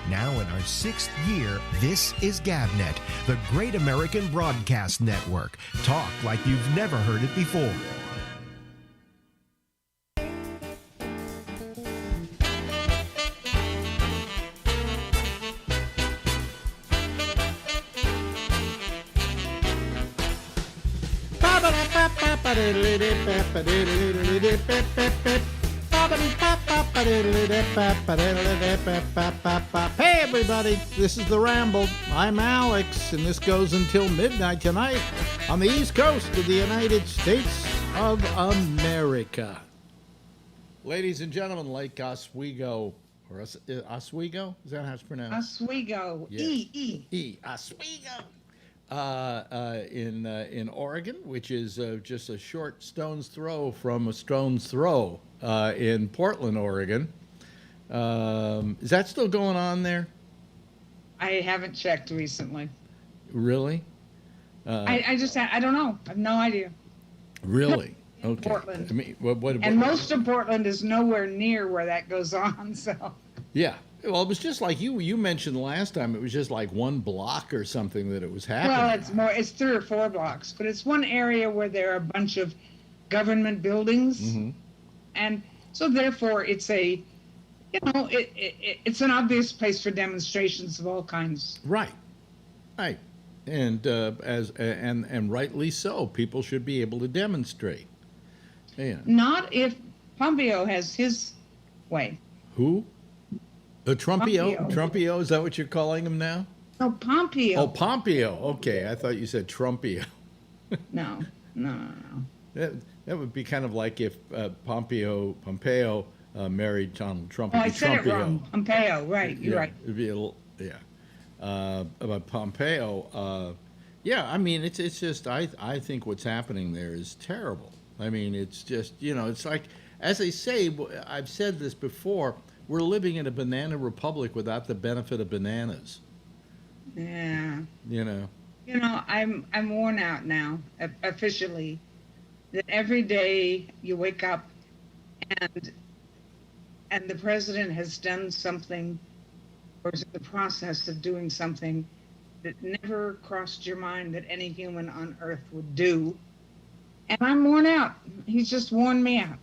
Now in our 6th year, this is GabNet, the Great American Broadcast Network. Talk like you've never heard it before. Hey everybody, this is the Ramble. I'm Alex, and this goes until midnight tonight on the East Coast of the United States of America. Ladies and gentlemen, Lake Oswego, or Oswego? Is that how it's pronounced? Oswego, yes. Oswego. In Oregon, which is just a short stone's throw from a stone's throw in Portland, Oregon. Is that still going on there? I haven't checked recently. Really? I don't know. I have no idea. Really? Okay. Portland. I mean, what, and most of Portland is nowhere near where that goes on. So. Yeah. Well, it was just like you mentioned last time. It was just like one block or something that it was happening. Well, it's more. It's 3 or 4 blocks, but it's one area where there are a bunch of government buildings, and so therefore it's a, it's an obvious place for demonstrations of all kinds. Right. Right. And and rightly so. People should be able to demonstrate. Yeah. Not if Pompeo has his way. Who? Trumpio? Trumpio, is that what you're calling him now? No, Pompeo. Oh, Pompeo. Okay, I thought you said Trumpio. No. That would be kind of like if Pompeo married Donald Trump. Oh, I said it wrong. Pompeo, right? You're right. It'd be a little, but Pompeo, I mean, it's just I think what's happening there is terrible. I mean, it's just it's like, as they say, I've said this before. We're living in a banana republic without the benefit of bananas. Yeah. I'm worn out now, officially, that every day you wake up and the president has done something or is in the process of doing something that never crossed your mind that any human on earth would do. And I'm worn out. He's just worn me out.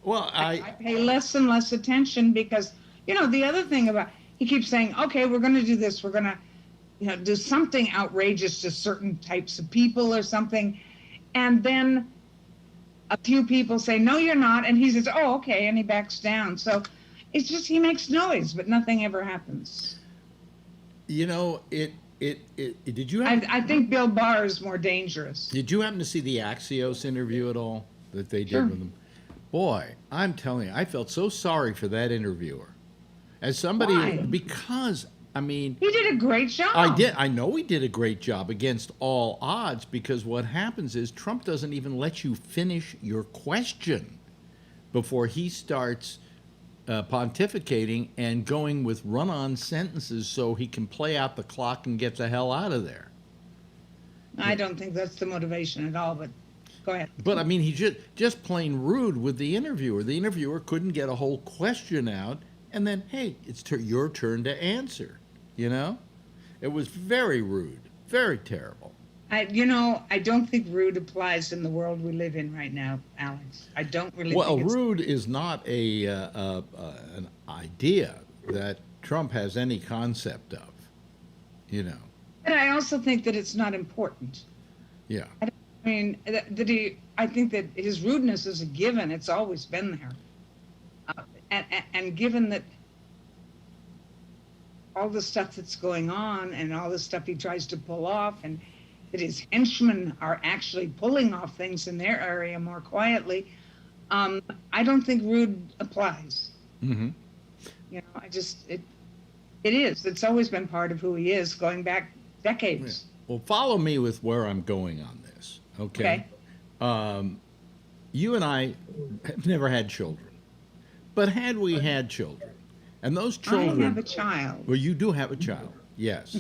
Well, I pay less and less attention because, the other thing about, he keeps saying, okay, we're going to do this. We're going to, do something outrageous to certain types of people or something. And then a few people say, no, you're not. And he says, oh, okay. And he backs down. So it's just, he makes noise, but nothing ever happens. Did you I think Bill Barr is more dangerous. Did you happen to see the Axios interview at all that they did Sure. with him? Boy, I'm telling you, I felt so sorry for that interviewer. As somebody, Why? because, I mean... He did a great job. I know he did a great job against all odds, because what happens is Trump doesn't even let you finish your question before he starts pontificating and going with run-on sentences so he can play out the clock and get the hell out of there. I don't think that's the motivation at all, but... Go ahead. But, I mean, he just plain rude with the interviewer. The interviewer couldn't get a whole question out, and then, hey, it's your turn to answer, It was very rude, very terrible. I don't think rude applies in the world we live in right now, Alex. I don't really think it's... rude is not an idea that Trump has any concept of, But I also think that it's not important. Yeah. I think that his rudeness is a given. It's always been there. And given that all the stuff that's going on and all the stuff he tries to pull off, and that his henchmen are actually pulling off things in their area more quietly, I don't think rude applies. Mm-hmm. It is. It's always been part of who he is, going back decades. Yeah. Well, follow me with where I'm going on this. Okay. You and I have never had children, but had we had children, and those children... I have a child. Well, you do have a child, yes.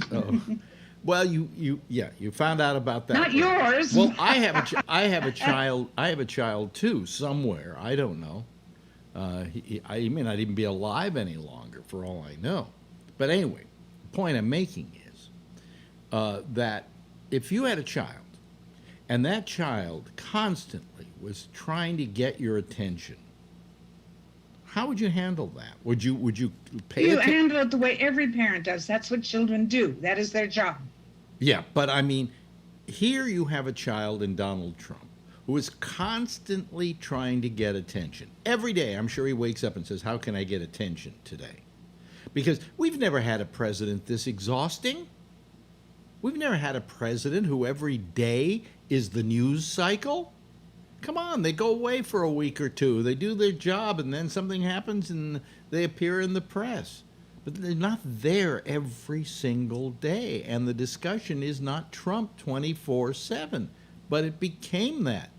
Well, you found out about that. Not yours. Well, I have a child too, somewhere. I don't know. He may not even be alive any longer, for all I know. But anyway, the point I'm making is that if you had a child and that child constantly was trying to get your attention, how would you handle that? Would you pay You attention? handle it the way every parent does. That's what children do. That is their job. Yeah, but I mean, here you have a child in Donald Trump who is constantly trying to get attention. Every day, I'm sure he wakes up and says, how can I get attention today? Because we've never had a president this exhausting. We've never had a president who every day is the news cycle. Come on, they go away for a week or two. They do their job, and then something happens, and they appear in the press. But they're not there every single day, and the discussion is not Trump 24/7, but it became that.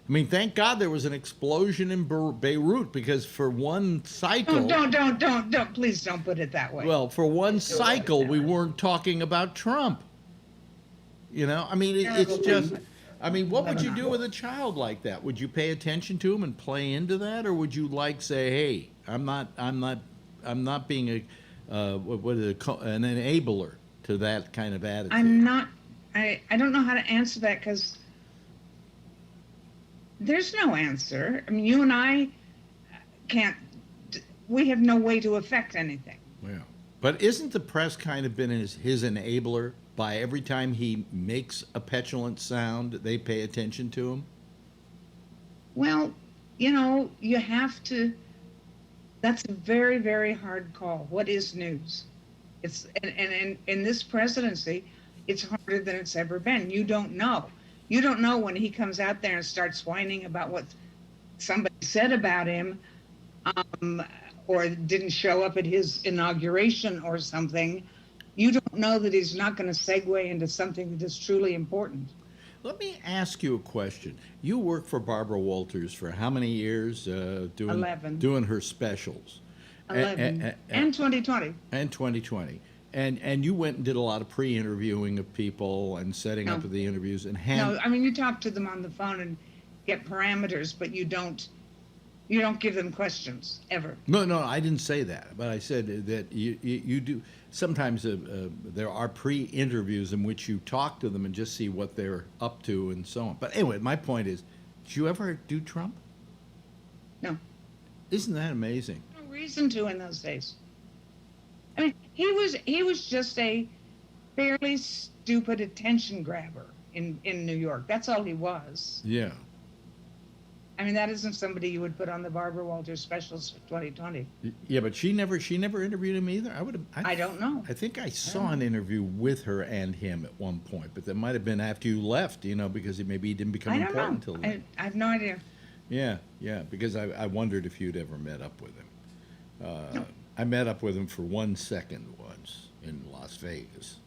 I mean, thank God there was an explosion in Beirut, because for one cycle... Don't, please don't put it that way. Well, for one cycle, we weren't talking about Trump. You know, I mean, it's just... I mean, what would you do with a child like that? Would you pay attention to him and play into that, or would you say, "Hey, I'm not being an enabler to that kind of attitude"? I'm not. I don't know how to answer that, because there's no answer. I mean, you and I can't. We have no way to affect anything. Yeah, but isn't the press kind of been his enabler? By every time he makes a petulant sound, they pay attention to him? Well, you have to. That's a very, very hard call. What is news? It's and in this presidency, it's harder than it's ever been. You don't know. You don't know when he comes out there and starts whining about what somebody said about him, or didn't show up at his inauguration or something. You don't know that he's not going to segue into something that is truly important. Let me ask you a question. You worked for Barbara Walters for how many years? 11. Doing her specials. 11. And 2020. And 2020. And you went and did a lot of pre-interviewing of people and setting up the interviews. No, I mean, you talk to them on the phone and get parameters, but you don't give them questions, ever. No, I didn't say that. But I said that you do. Sometimes there are pre-interviews in which you talk to them and just see what they're up to and so on. But anyway, my point is, did you ever do Trump? No. Isn't that amazing? No reason to in those days. I mean, he was just a fairly stupid attention grabber in New York. That's all he was. Yeah. I mean, that isn't somebody you would put on the Barbara Walters specials for 2020. Yeah, but she never interviewed him either. I don't know. I think I saw an interview with her and him at one point, but that might have been after you left, because maybe he didn't become important until then. I have no idea. Yeah, because I wondered if you'd ever met up with him. No. I met up with him for 1 second once in Las Vegas.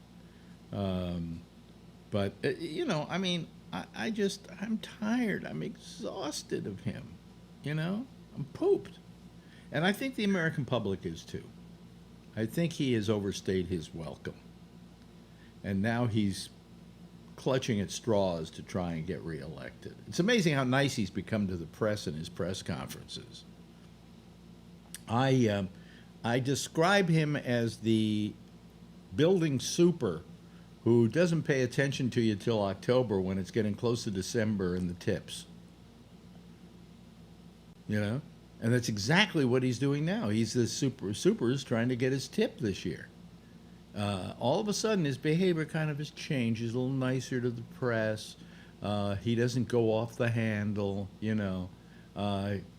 But, I mean, I'm tired. I'm exhausted of him. I'm pooped. And I think the American public is too. I think he has overstayed his welcome. And now he's clutching at straws to try and get reelected. It's amazing how nice he's become to the press in his press conferences. I describe him as the building super who doesn't pay attention to you till October when it's getting close to December and the tips. And that's exactly what he's doing now. He's the super's trying to get his tip this year. All of a sudden, his behavior kind of has changed. He's a little nicer to the press. He doesn't go off the handle,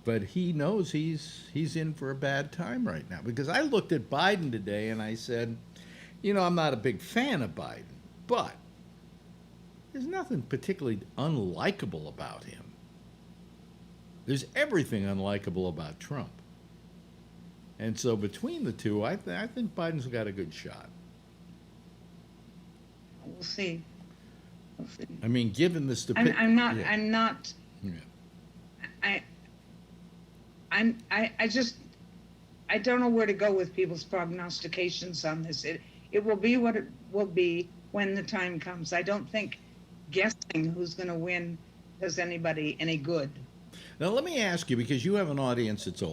but he knows he's in for a bad time right now. Because I looked at Biden today and I said, I'm not a big fan of Biden, but there's nothing particularly unlikable about him. There's everything unlikable about Trump. And so between the two, I think Biden's got a good shot. We'll see. I mean, given the stupidity... I'm not... I don't know where to go with people's prognostications on this. It will be what it will be when the time comes. I don't think guessing who's going to win does anybody any good. Now, let me ask you, because you have an audience that's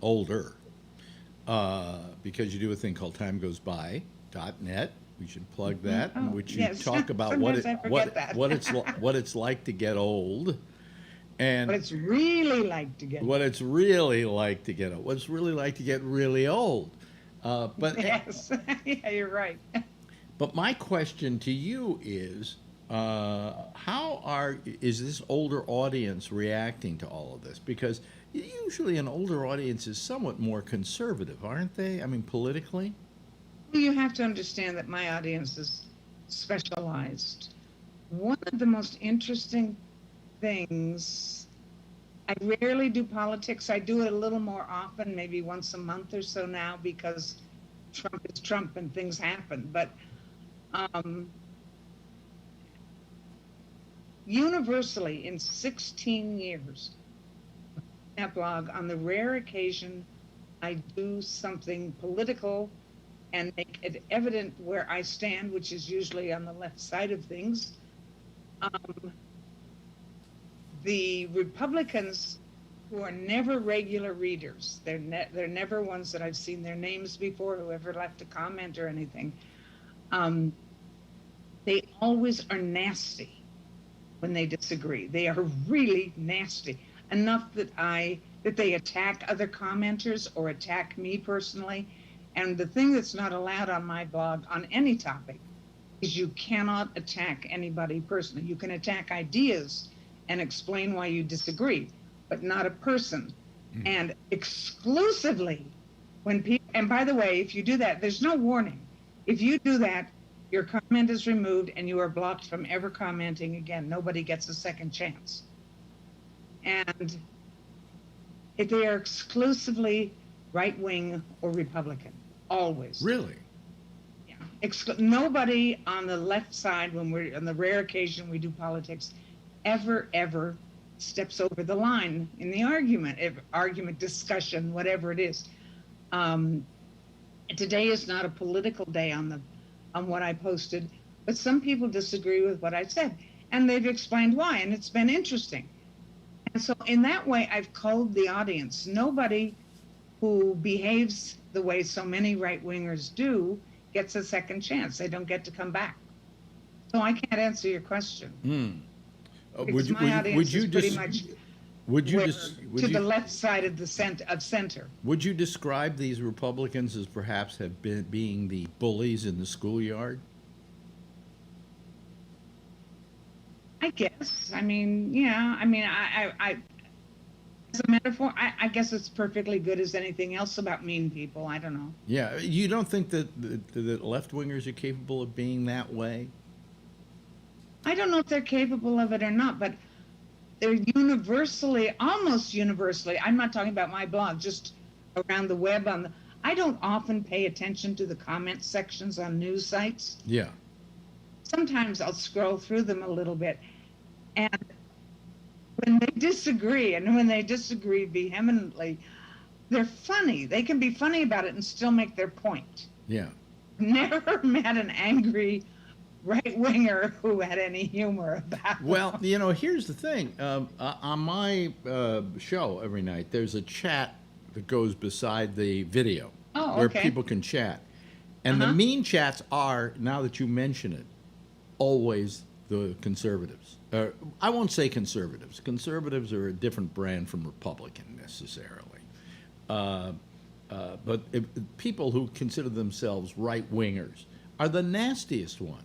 older. because you do a thing called timegoesby.net. We should plug that, in which you yes. talk about Sometimes I forget that. what it's like to get old, and What it's really like to get. what it's really like to get old. What it's really like to get really old. But Yes, yeah, you're right. But my question to you is, is this older audience reacting to all of this? Because usually an older audience is somewhat more conservative, aren't they? I mean, politically. You have to understand that my audience is specialized. One of the most interesting things, I rarely do politics. I do it a little more often, maybe once a month or so now, because Trump is Trump and things happen. But universally, in 16 years, that blog, on the rare occasion I do something political and make it evident where I stand, which is usually on the left side of things. The Republicans, who are never regular readers, they're never ones that I've seen their names before, who ever left a comment or anything. They always are nasty when they disagree. They are really nasty, enough that they attack other commenters or attack me personally. And the thing that's not allowed on my blog on any topic is you cannot attack anybody personally. You can attack ideas and explain why you disagree, but not a person. And exclusively when people, and by the way, if you do that, there's no warning. If you do that, your comment is removed and you are blocked from ever commenting again. Nobody gets a second chance. And if they are exclusively right-wing or Republican, always. Really? Yeah. Nobody on the left side, when we're on the rare occasion we do politics, ever steps over the line in the argument, discussion, whatever it is. Today is not a political day on what I posted, but some people disagree with what I said, and they've explained why, and it's been interesting. And so in that way, I've culled the audience. Nobody who behaves the way so many right-wingers do gets a second chance. They don't get to come back. So I can't answer your question. Because my audience is pretty much to the left side of the center. Would you describe these Republicans as perhaps being the bullies in the schoolyard? I guess. I mean, yeah. I mean, I as a metaphor, I guess it's perfectly good as anything else about mean people. I don't know. Yeah. You don't think that left-wingers are capable of being that way? I don't know if they're capable of it or not, but they're universally, almost universally, I'm not talking about my blog, just around the web. I don't often pay attention to the comment sections on news sites. Yeah. Sometimes I'll scroll through them a little bit. And when they disagree, and when they disagree vehemently, they're funny. They can be funny about it and still make their point. Yeah. Never met an angry right-winger who had any humor about it. Well, here's the thing. On my show every night, there's a chat that goes beside the video where people can chat. And the mean chats are, now that you mention it, always the conservatives. I won't say conservatives. Conservatives are a different brand from Republican necessarily. But people who consider themselves right-wingers are the nastiest ones.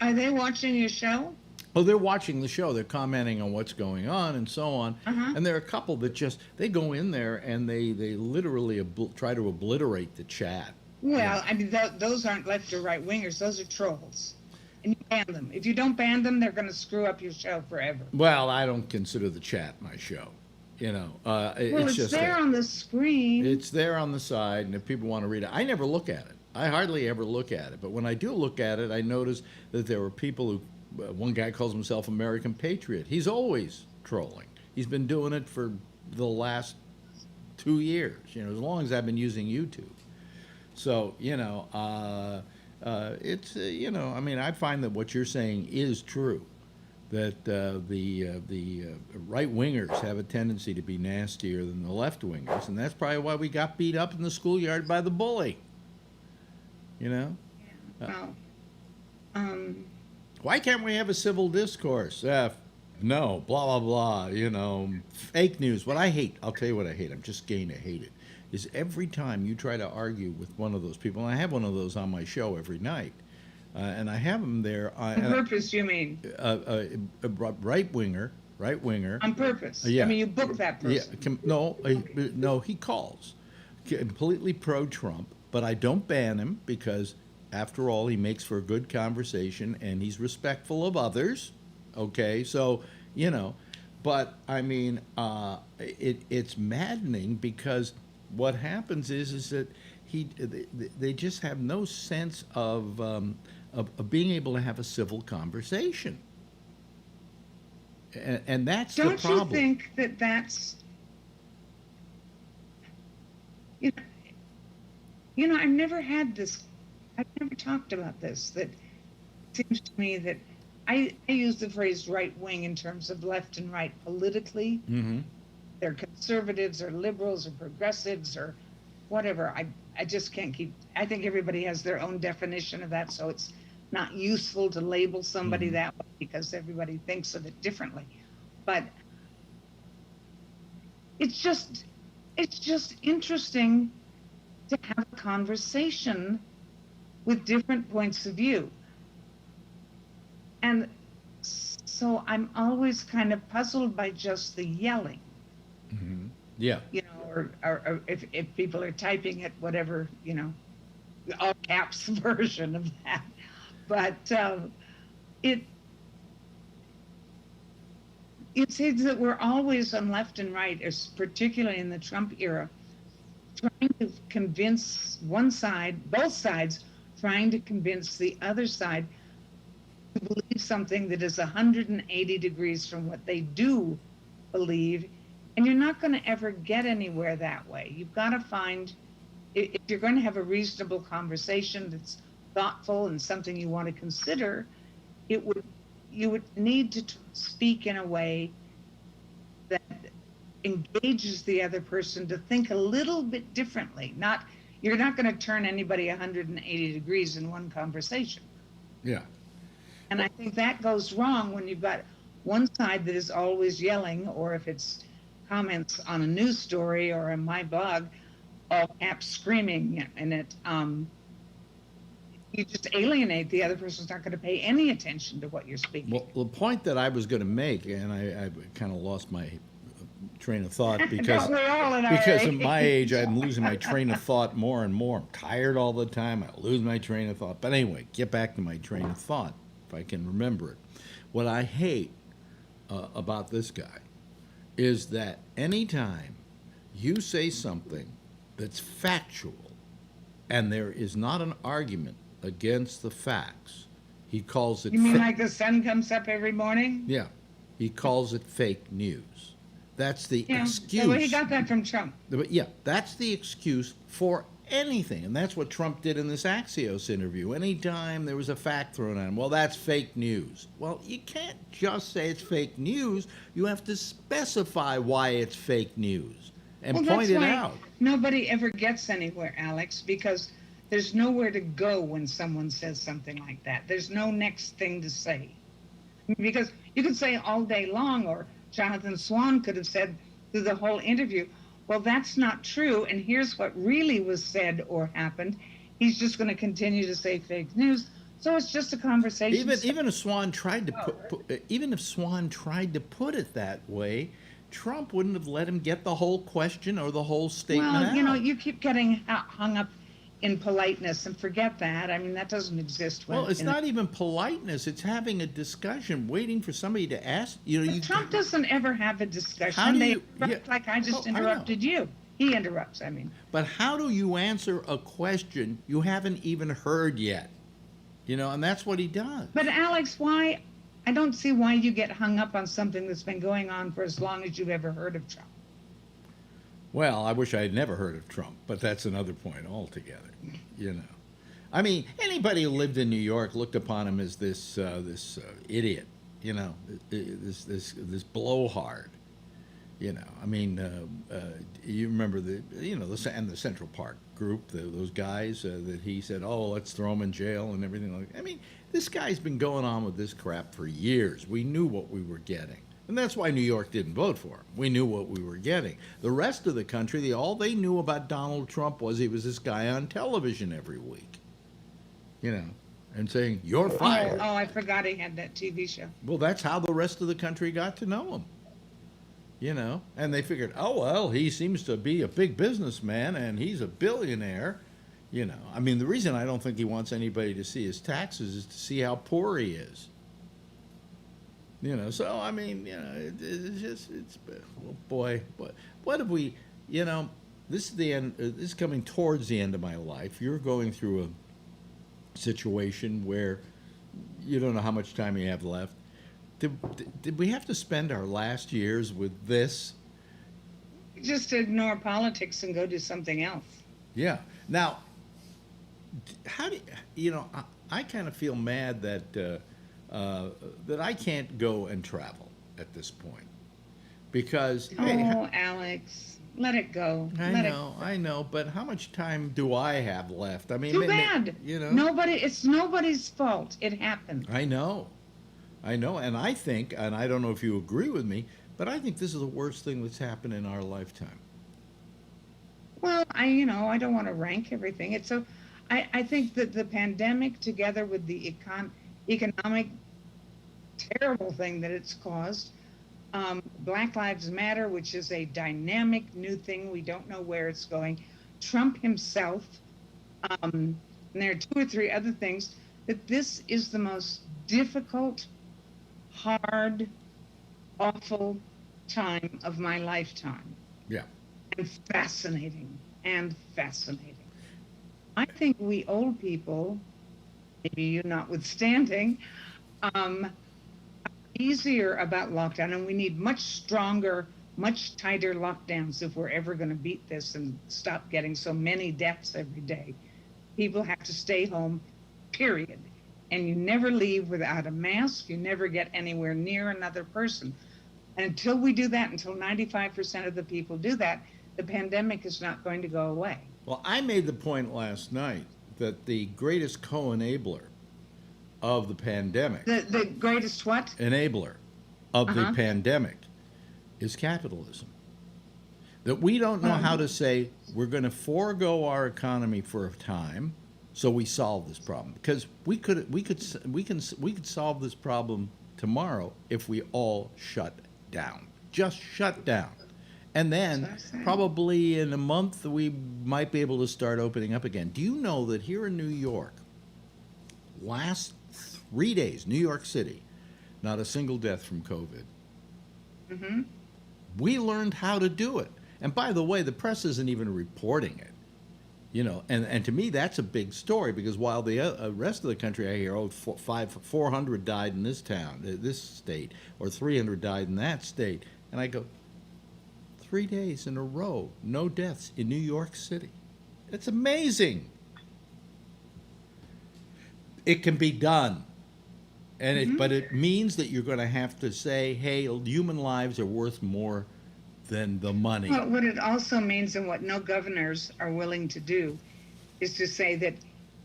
Are they watching your show? Oh, they're watching the show. They're commenting on what's going on and so on. And there are a couple that they go in there and they literally try to obliterate the chat. Well, I mean, those aren't left or right wingers. Those are trolls. And you ban them. If you don't ban them, they're going to screw up your show forever. Well, I don't consider the chat my show. It's just there on the screen. It's there on the side, and if people want to read it, I never look at it. I hardly ever look at it. But when I do look at it, I notice that there were people who, one guy calls himself American Patriot. He's always trolling. He's been doing it for the last 2 years, as long as I've been using YouTube. So, it's, I mean, I find that what you're saying is true. that the right wingers have a tendency to be nastier than the left wingers, and that's probably why we got beat up in the schoolyard by the bully. You know? Well, Why can't we have a civil discourse? No, blah, blah, blah, you know, fake news. What I hate, I'll tell you what I hate, I'm just going to hate it, is every time you try to argue with one of those people, and I have one of those on my show every night, and I have them there. on purpose, you mean? A right winger. On purpose? Yeah. I mean, you book that person? Yeah, no, he calls. Completely pro-Trump, but I don't ban him because, after all, he makes for a good conversation and he's respectful of others. Okay, so, you know, but I mean, it's maddening because what happens is that they just have no sense of being able to have a civil conversation, and that's the problem. Don't you think that that's, you know, I've never talked about this. That seems to me that I use the phrase right wing in terms of left and right politically. Mm-hmm. They're conservatives or liberals or progressives or whatever. I just can't keep. I think everybody has their own definition of that, so it's not useful to label somebody that way because everybody thinks of it differently. But it's just interesting to have a conversation with different points of view. And so I'm always kind of puzzled by just the yelling. Mm-hmm. Yeah. You know, or if people are typing it, whatever, you know, all caps version of that. But it seems that we're always on left and right, particularly in the Trump era, trying to convince one side, both sides, trying to convince the other side to believe something that is 180 degrees from what they do believe. And you're not going to ever get anywhere that way. You've got to find, if you're going to have a reasonable conversation that's thoughtful and something you want to consider, you would need to speak in a way that engages the other person to think a little bit differently. You're not going to turn anybody 180 degrees in one conversation. Yeah. And I think that goes wrong when you've got one side that is always yelling, or if it's comments on a news story or in my blog, all caps screaming, and it you just alienate the other person's not going to pay any attention to what you're speaking. Well, the point that I was going to make, and I kind of lost my train of thought because at my age I'm losing my train of thought more and more. I'm tired all the time. I lose my train of thought. But anyway, get back to my train of thought if I can remember it. What I hate about this guy is that anytime you say something that's factual and there is not an argument against the facts, he calls it... You mean like the sun comes up every morning? Yeah. He calls it fake news. That's the excuse. Well, he got that from Trump. Yeah, that's the excuse for anything. And that's what Trump did in this Axios interview. Anytime there was a fact thrown at him, well, that's fake news. Well, you can't just say it's fake news. You have to specify why it's fake news and point it out. Nobody ever gets anywhere, Alex, because there's nowhere to go when someone says something like that. There's no next thing to say. Because you could say all day long, or Jonathan Swan could have said through the whole interview, well, that's not true, and here's what really was said or happened. He's just going to continue to say fake news. So it's just a conversation. Even if Swan tried to put it that way, Trump wouldn't have let him get the whole question or the whole statement out. Well, you know, you keep getting hung up in politeness, and forget that. I mean, that doesn't exist. Well, it's not even politeness. It's having a discussion, waiting for somebody to ask. You know, Trump doesn't ever have a discussion. Like I just interrupted you. He interrupts, I mean. But how do you answer a question you haven't even heard yet? You know, and that's what he does. But Alex, why? I don't see why you get hung up on something that's been going on for as long as you've ever heard of Trump. Well, I wish I had never heard of Trump, but that's another point altogether. You know, I mean, anybody who lived in New York looked upon him as this idiot. you know, this blowhard. You know, I mean, you remember the Central Park group, those guys that he said, oh, let's throw them in jail and everything like that. I mean, this guy's been going on with this crap for years. We knew what we were getting. And that's why New York didn't vote for him. We knew what we were getting. The rest of the country, all they knew about Donald Trump was he was this guy on television every week, you know, and saying, you're fired. Oh, I forgot he had that TV show. Well, that's how the rest of the country got to know him. You know, and they figured, oh, well, he seems to be a big businessman and he's a billionaire. You know, I mean, the reason I don't think he wants anybody to see his taxes is to see how poor he is. You know, so, I mean, you know, well, boy, what have we, you know, this is the end, this is coming towards the end of my life. You're going through a situation where you don't know how much time you have left. Did we have to spend our last years with this? Just ignore politics and go do something else. Yeah. Now, how do you know? I kind of feel mad that that I can't go and travel at this point because. Oh, hey, Alex, let it go. I know, but how much time do I have left? I mean, too bad. You know, it's nobody's fault. It happened. I know, and I think, and I don't know if you agree with me, but I think this is the worst thing that's happened in our lifetime. Well, I don't want to rank everything. I think that the pandemic, together with the economic terrible thing that it's caused, Black Lives Matter, which is a dynamic new thing, we don't know where it's going, Trump himself, and there are two or three other things, that this is the most difficult, hard, awful time of my lifetime. Yeah. And fascinating. I think we old people, maybe you notwithstanding, are easier about lockdown, and we need much stronger, much tighter lockdowns if we're ever going to beat this and stop getting so many deaths every day. People have to stay home, period. And you never leave without a mask. You never get anywhere near another person. And until we do that, until 95% of the people do that, the pandemic is not going to go away. Well, I made the point last night that the greatest co-enabler of the pandemic, the greatest what? Enabler of the pandemic is capitalism. That we don't know how to say we're going to forego our economy for a time, so we solve this problem. Because we could solve this problem tomorrow if we all shut down. Just shut down. And then probably in a month we might be able to start opening up again. Do you know that here in New York, last 3 days, New York City, not a single death from COVID. Mm-hmm. We learned how to do it. And by the way, the press isn't even reporting it. You know, and to me, that's a big story because while the rest of the country, I hear, 400 died in this town, this state, or 300 died in that state. And I go, 3 days in a row, no deaths in New York City. It's amazing. It can be done. And but it means that you're going to have to say, hey, human lives are worth more than the money. Well, what it also means, and what no governors are willing to do, is to say that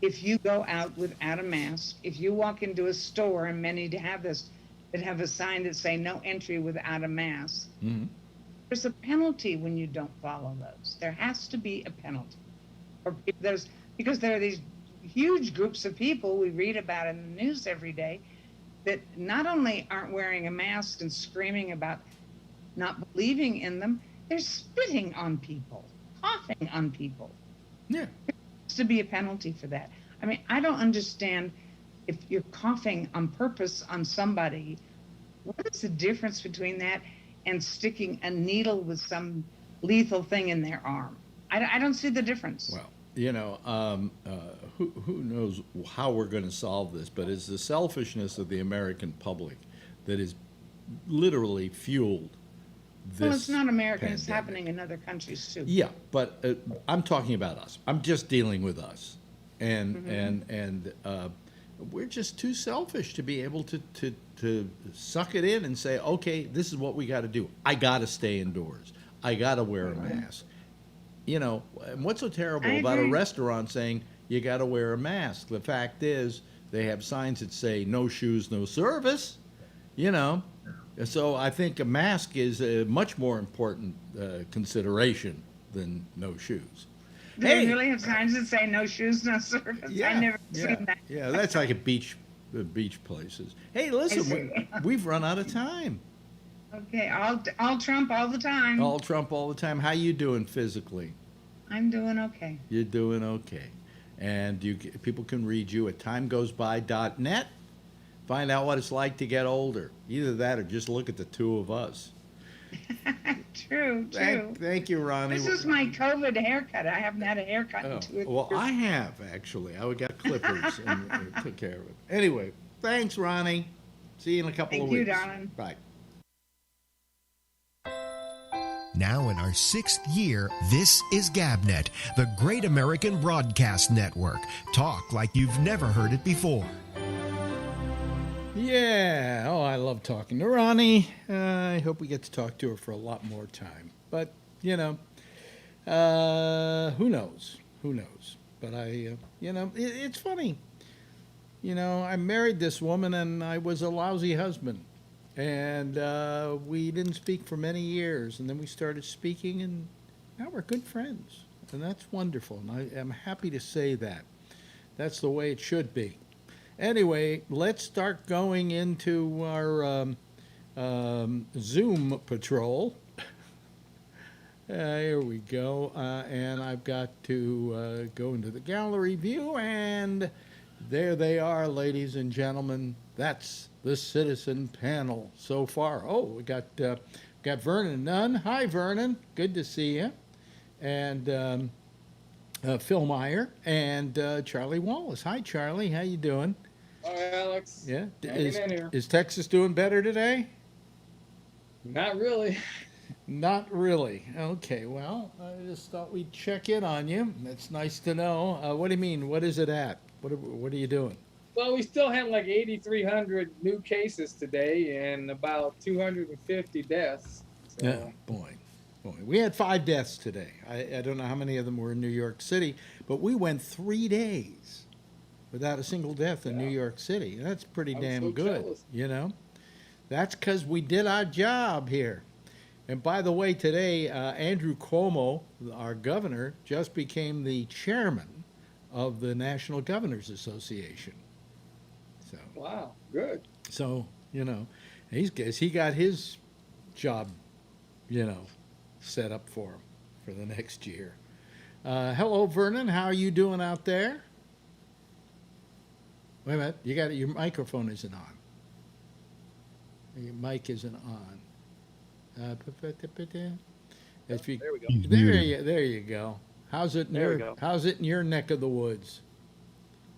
if you go out without a mask, if you walk into a store, and many have this, that have a sign that say no entry without a mask, there's a penalty when you don't follow those. There has to be a penalty. Because there are these huge groups of people we read about in the news every day that not only aren't wearing a mask and screaming about not believing in them, they're spitting on people, coughing on people. Yeah. There has to be a penalty for that. I mean, I don't understand if you're coughing on purpose on somebody, what is the difference between that and sticking a needle with some lethal thing in their arm? I don't see the difference. Well, you know, who knows how we're going to solve this, but it's the selfishness of the American public that is literally fueled this. Well, it's not American. pandemic. It's happening in other countries too. Yeah, but I'm talking about us. I'm just dealing with us, and we're just too selfish to be able to suck it in and say, okay, this is what we got to do. I got to stay indoors. I got to wear a mask. You know, and what's so terrible about a restaurant saying you got to wear a mask? The fact is, they have signs that say no shoes, no service. You know, so I think a mask is a much more important consideration than no shoes. They really have signs that say no shoes, no service. Yeah, I never seen that. Yeah, that's like a beach places. Hey, listen, we've run out of time. Okay, all Trump all the time. All Trump all the time. How you doing physically? I'm doing okay. You're doing okay. And people can read you at timegoesby.net. Find out what it's like to get older. Either that or just look at the two of us. True. Thank you, Ronnie. This is my COVID haircut. I haven't had a haircut in 2 years. Well, I have, actually. I got clippers and took care of it. Anyway, thanks, Ronnie. See you in a couple of weeks. Thank you, darling. Bye. Now in our 6th year, this is GabNet, the Great American Broadcast Network. Talk like you've never heard it before. Yeah. Oh, I love talking to Ronnie. I hope we get to talk to her for a lot more time. But, you know, who knows? Who knows? But it's funny. You know, I married this woman and I was a lousy husband. And we didn't speak for many years. And then we started speaking, and now we're good friends. And that's wonderful. And I am happy to say that. That's the way it should be. Anyway, let's start going into our Zoom patrol. Here we go. And I've got to go into the gallery view, and there they are, ladies and gentlemen. That's the citizen panel so far. Oh, we got Vernon Nunn. Hi, Vernon. Good to see you. And Phil Meyer and Charlie Wallace. Hi, Charlie. How you doing? Hi, Alex. Yeah. Hanging in here. Is Texas doing better today? Not really. Not really. Okay. Well, I just thought we'd check in on you. That's nice to know. What do you mean? What is it at? What are you doing? Well, we still had like 8,300 new cases today and about 250 deaths. So. Yeah, boy. We had 5 deaths today. I don't know how many of them were in New York City, but we went 3 days without a single death in New York City. That's pretty damn good, jealous. You know? That's because we did our job here. And by the way, today, Andrew Cuomo, our governor, just became the chairman of the National Governors Association. So. Wow, good. So, you know, he got his job, you know, set up for him for the next year. Hello, Vernon. How are you doing out there? Wait a minute. Your microphone isn't on. Your mic isn't on. There we go. There you go. How's it in your neck of the woods?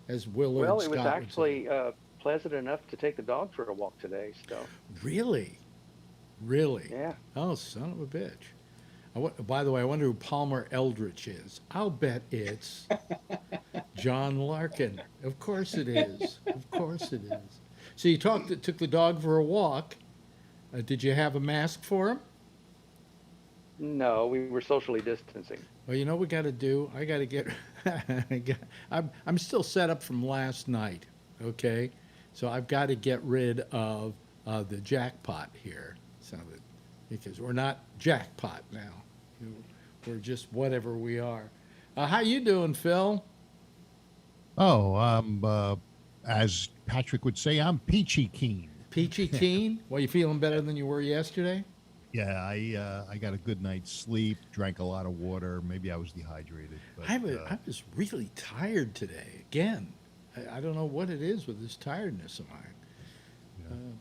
As Willard Well, it Scott was actually pleasant enough to take the dog for a walk today. So. Really? Yeah. Oh, son of a bitch. By the way, I wonder who Palmer Eldritch is. I'll bet it's John Larkin. Of course it is. Of course it is. So you took the dog for a walk. Did you have a mask for him? No, we were socially distancing. Well, you know what we got to do? I got to get. I'm still set up from last night. Okay, so I've got to get rid of the jackpot here, because we're not jackpot now. We're just whatever we are. How you doing, Phil? Oh, as Patrick would say, I'm peachy keen. Peachy keen? Well, you feeling better than you were yesterday? Yeah, I got a good night's sleep, drank a lot of water. Maybe I was dehydrated. But, I was really tired today. Again, I don't know what it is with this tiredness of mine.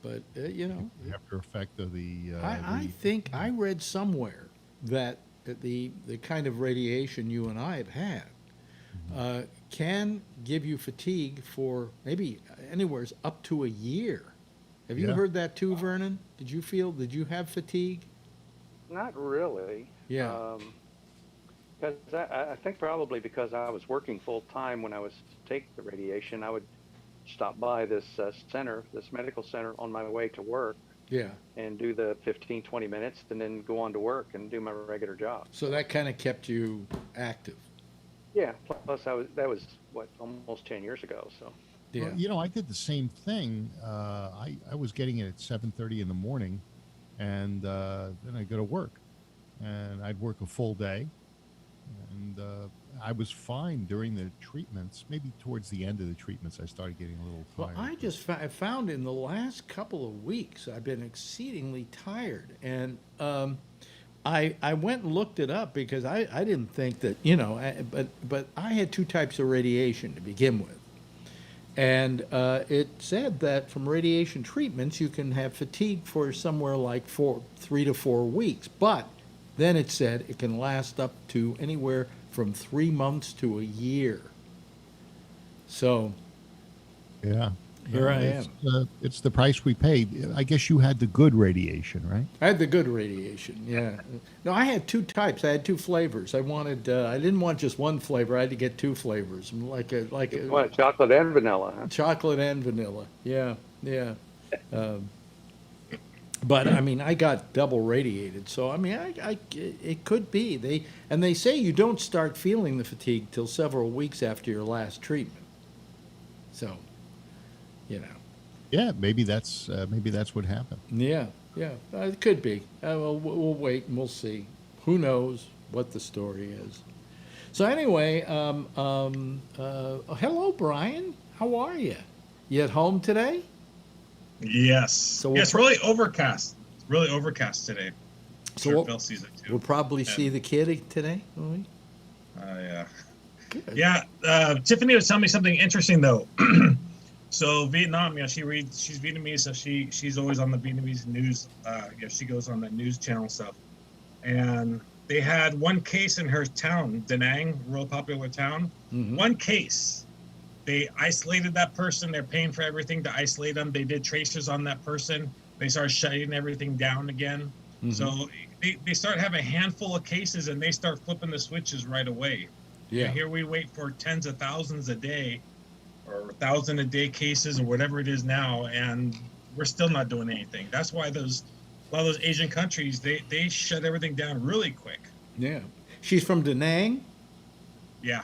But, you know. After effect of the... I think I read somewhere that the kind of radiation you and I have had can give you fatigue for maybe anywhere up to a year. Have you heard that too, Vernon? Did you have fatigue? Not really. Yeah. Because I think probably because I was working full time when I was taking the radiation, I would stop by this center, this medical center, on my way to work Yeah. and do the 15, 20 minutes, and then go on to work and do my regular job. So that kind of kept you active. Yeah. Plus, that was what, almost 10 years ago. So Yeah. Well, you know, I did the same thing. I was getting it at 7:30 in the morning, and then I'd go to work, and I'd work a full day, and I was fine during the treatments. Maybe towards the end of the treatments, I started getting a little Well, tired. I just found in the last couple of weeks I've been exceedingly tired, and I went and looked it up because I didn't think that, you know, but I had two types of radiation to begin with, and it said that from radiation treatments you can have fatigue for somewhere like 3 to 4 weeks, but then it said it can last up to anywhere from 3 months to a year. So Yeah. here I It's, am. it's the price we paid. I guess you had the good radiation, right? I had the good radiation, yeah. No, I had two types. I had two flavors. I didn't want just one flavor. I had to get two flavors, like a what, chocolate and vanilla? Huh? chocolate and vanilla. Yeah, yeah. But I mean, I got double radiated, so I mean, it could be they say you don't start feeling the fatigue till several weeks after your last treatment. So, you know. Yeah, maybe that's what happened. Yeah, yeah, it could be. Well, we'll wait and we'll see. Who knows what the story is? So anyway, hello, Brian. How are you? You at home today? Yes. So Yes, really overcast. It's really overcast today. So Sure, we'll- Phil sees it too. We'll probably see the kid today, will we? Yeah. Good. Yeah. Tiffany was telling me something interesting though. So Vietnam, you know, she's Vietnamese, so she's always on the Vietnamese news. She goes on the news channel stuff. And they had one case in her town, Da Nang, real popular town. Mhm. One case. They isolated that person. They're paying for everything to isolate them. They did tracers on that person. They started shutting everything down again. Mhm. So they start having a handful of cases and they start flipping the switches right away. Yeah. And here we wait for tens of thousands a day or 1,000 a day cases or whatever it is now, and we're still not doing anything. That's why a lot of those Asian countries, they shut everything down really quick. Yeah. She's from Da Nang. Yeah.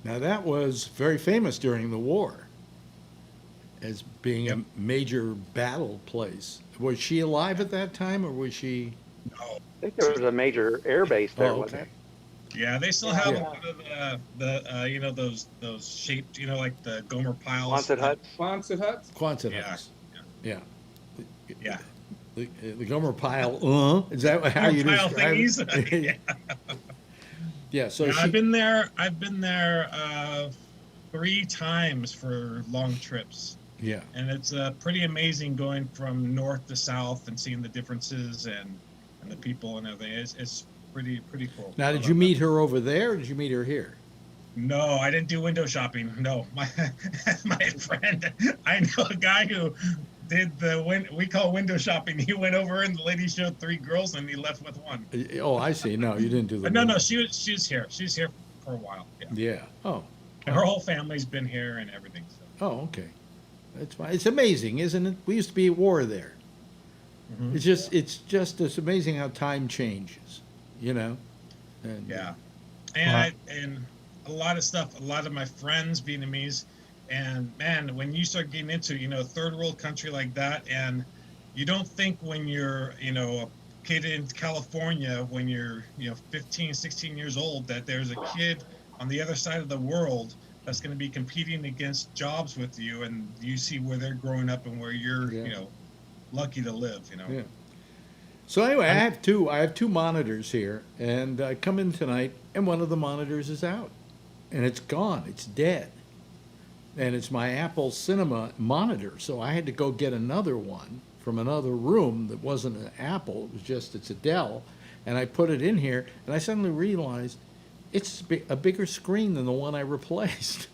Now that was very famous during the war as being a major battle place. Was she alive at that time, or was she? No. I think there was a major air base there, Oh, wasn't okay. Yeah, they still have Yeah. a lot of the you know, those shaped, you know, like the Gomer piles. Quonset huts. Quonset huts? Quonset Yeah. huts. Yeah. Yeah. The Gomer pile. Is that how you Gomer pile describe thingies. it? Yeah. So Yeah, she, I've been there 3 times for long trips. yeah. And it's pretty amazing going from north to south and seeing the differences and the people and everything. It's pretty cool. Now, I did love you that. meet her over there, or did you meet her here? No, I didn't do window shopping. No, my friend, I know a guy who did we call window shopping. He went over and the lady showed 3 girls and he left with one. Oh, I see. No, you didn't do the. But no, she's here. She's here for a while. Yeah. Yeah. Oh. And her whole family's been here and everything. So. Oh, okay. That's fine. It's amazing, isn't it? We used to be at war there. Mhm. It's amazing how time changes, you know? And, Yeah, and a lot of stuff. A lot of my friends Vietnamese, and man, when you start getting into a third world country like that, and you don't think when you're a kid in California when you're 15, 16 years old that there's a kid on the other side of the world that's going to be competing against jobs with you, and you see where they're growing up and where you're Yeah. lucky to live. Yeah. So anyway, I have two monitors here, and I come in tonight, and one of the monitors is out, and it's gone. It's dead, and it's my Apple Cinema monitor. So I had to go get another one from another room that wasn't an Apple. It's a Dell, and I put it in here, and I suddenly realized it's a bigger screen than the one I replaced.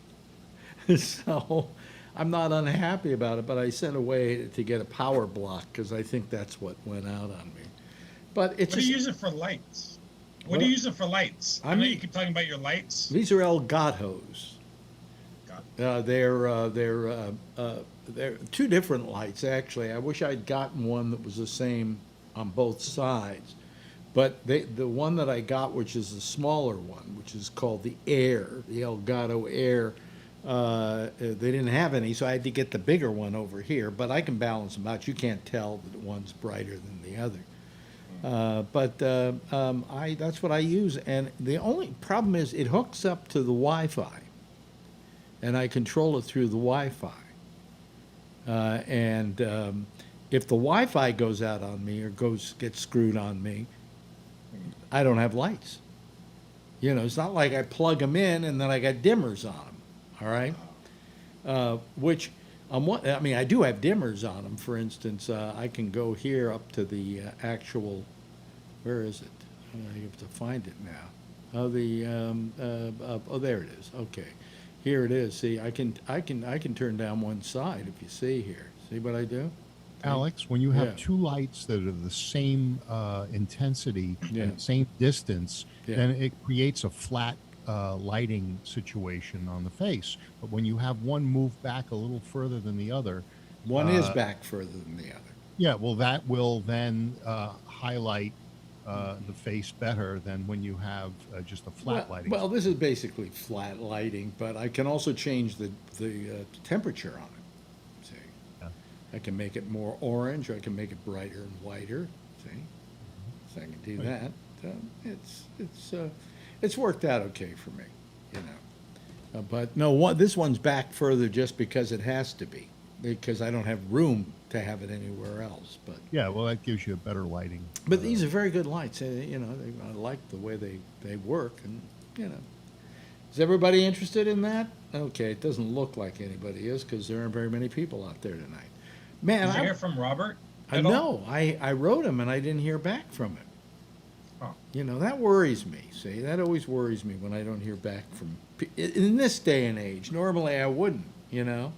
So I'm not unhappy about it, but I sent away to get a power block because I think that's what went out on me. But it's What do you use it for lights? What do you use it for lights? I know you keep talking about your lights. These are Elgatos. got? They're two different lights, actually. I wish I'd gotten one that was the same on both sides. But the one that I got, which is the smaller one, which is called the Air, the Elgato Air, they didn't have any, so I had to get the bigger one over here. But I can balance them out. You can't tell that one's brighter than the other. That's what I use. And the only problem is it hooks up to the Wi-Fi, and I control it through the Wi-Fi. If the Wi-Fi goes out on me or gets screwed on me, I don't have lights. You know, it's not like I plug them in and then I got dimmers on them. All right, which I mean, I do have dimmers on them. For instance, I can go here up to the actual. Where is it? I have to find it now. Oh, there it is. Okay, here it is. See, I can turn down one side if you see here. See what I do? Alex, when you have Yeah. two lights that are the same intensity Yeah. and same distance, Yeah. then it creates a flat lighting situation on the face. But when you have one move back a little further than the other, One is back further than the other. yeah, well, that will then highlight the face better than when you have just a flat lighting. Well, this is basically flat lighting, but I can also change the temperature on it. See, Yeah. I can make it more orange, or I can make it brighter and whiter. See, so I can do that. It's worked out okay for me, you know. But no, this one's back further just because it has to be, because I don't have room to have it anywhere else. But Yeah, well, that gives you a better lighting. these are very good lights. You know, I like the way they work, and you know. Is everybody interested in that? Okay, it doesn't look like anybody is because there aren't very many people out there tonight. Man, Did you hear from Robert? I at all? know. I wrote him and I didn't hear back from him. Oh. You know, that worries me. See, that always worries me when I don't hear back from in this day and age. Normally I wouldn't, you know.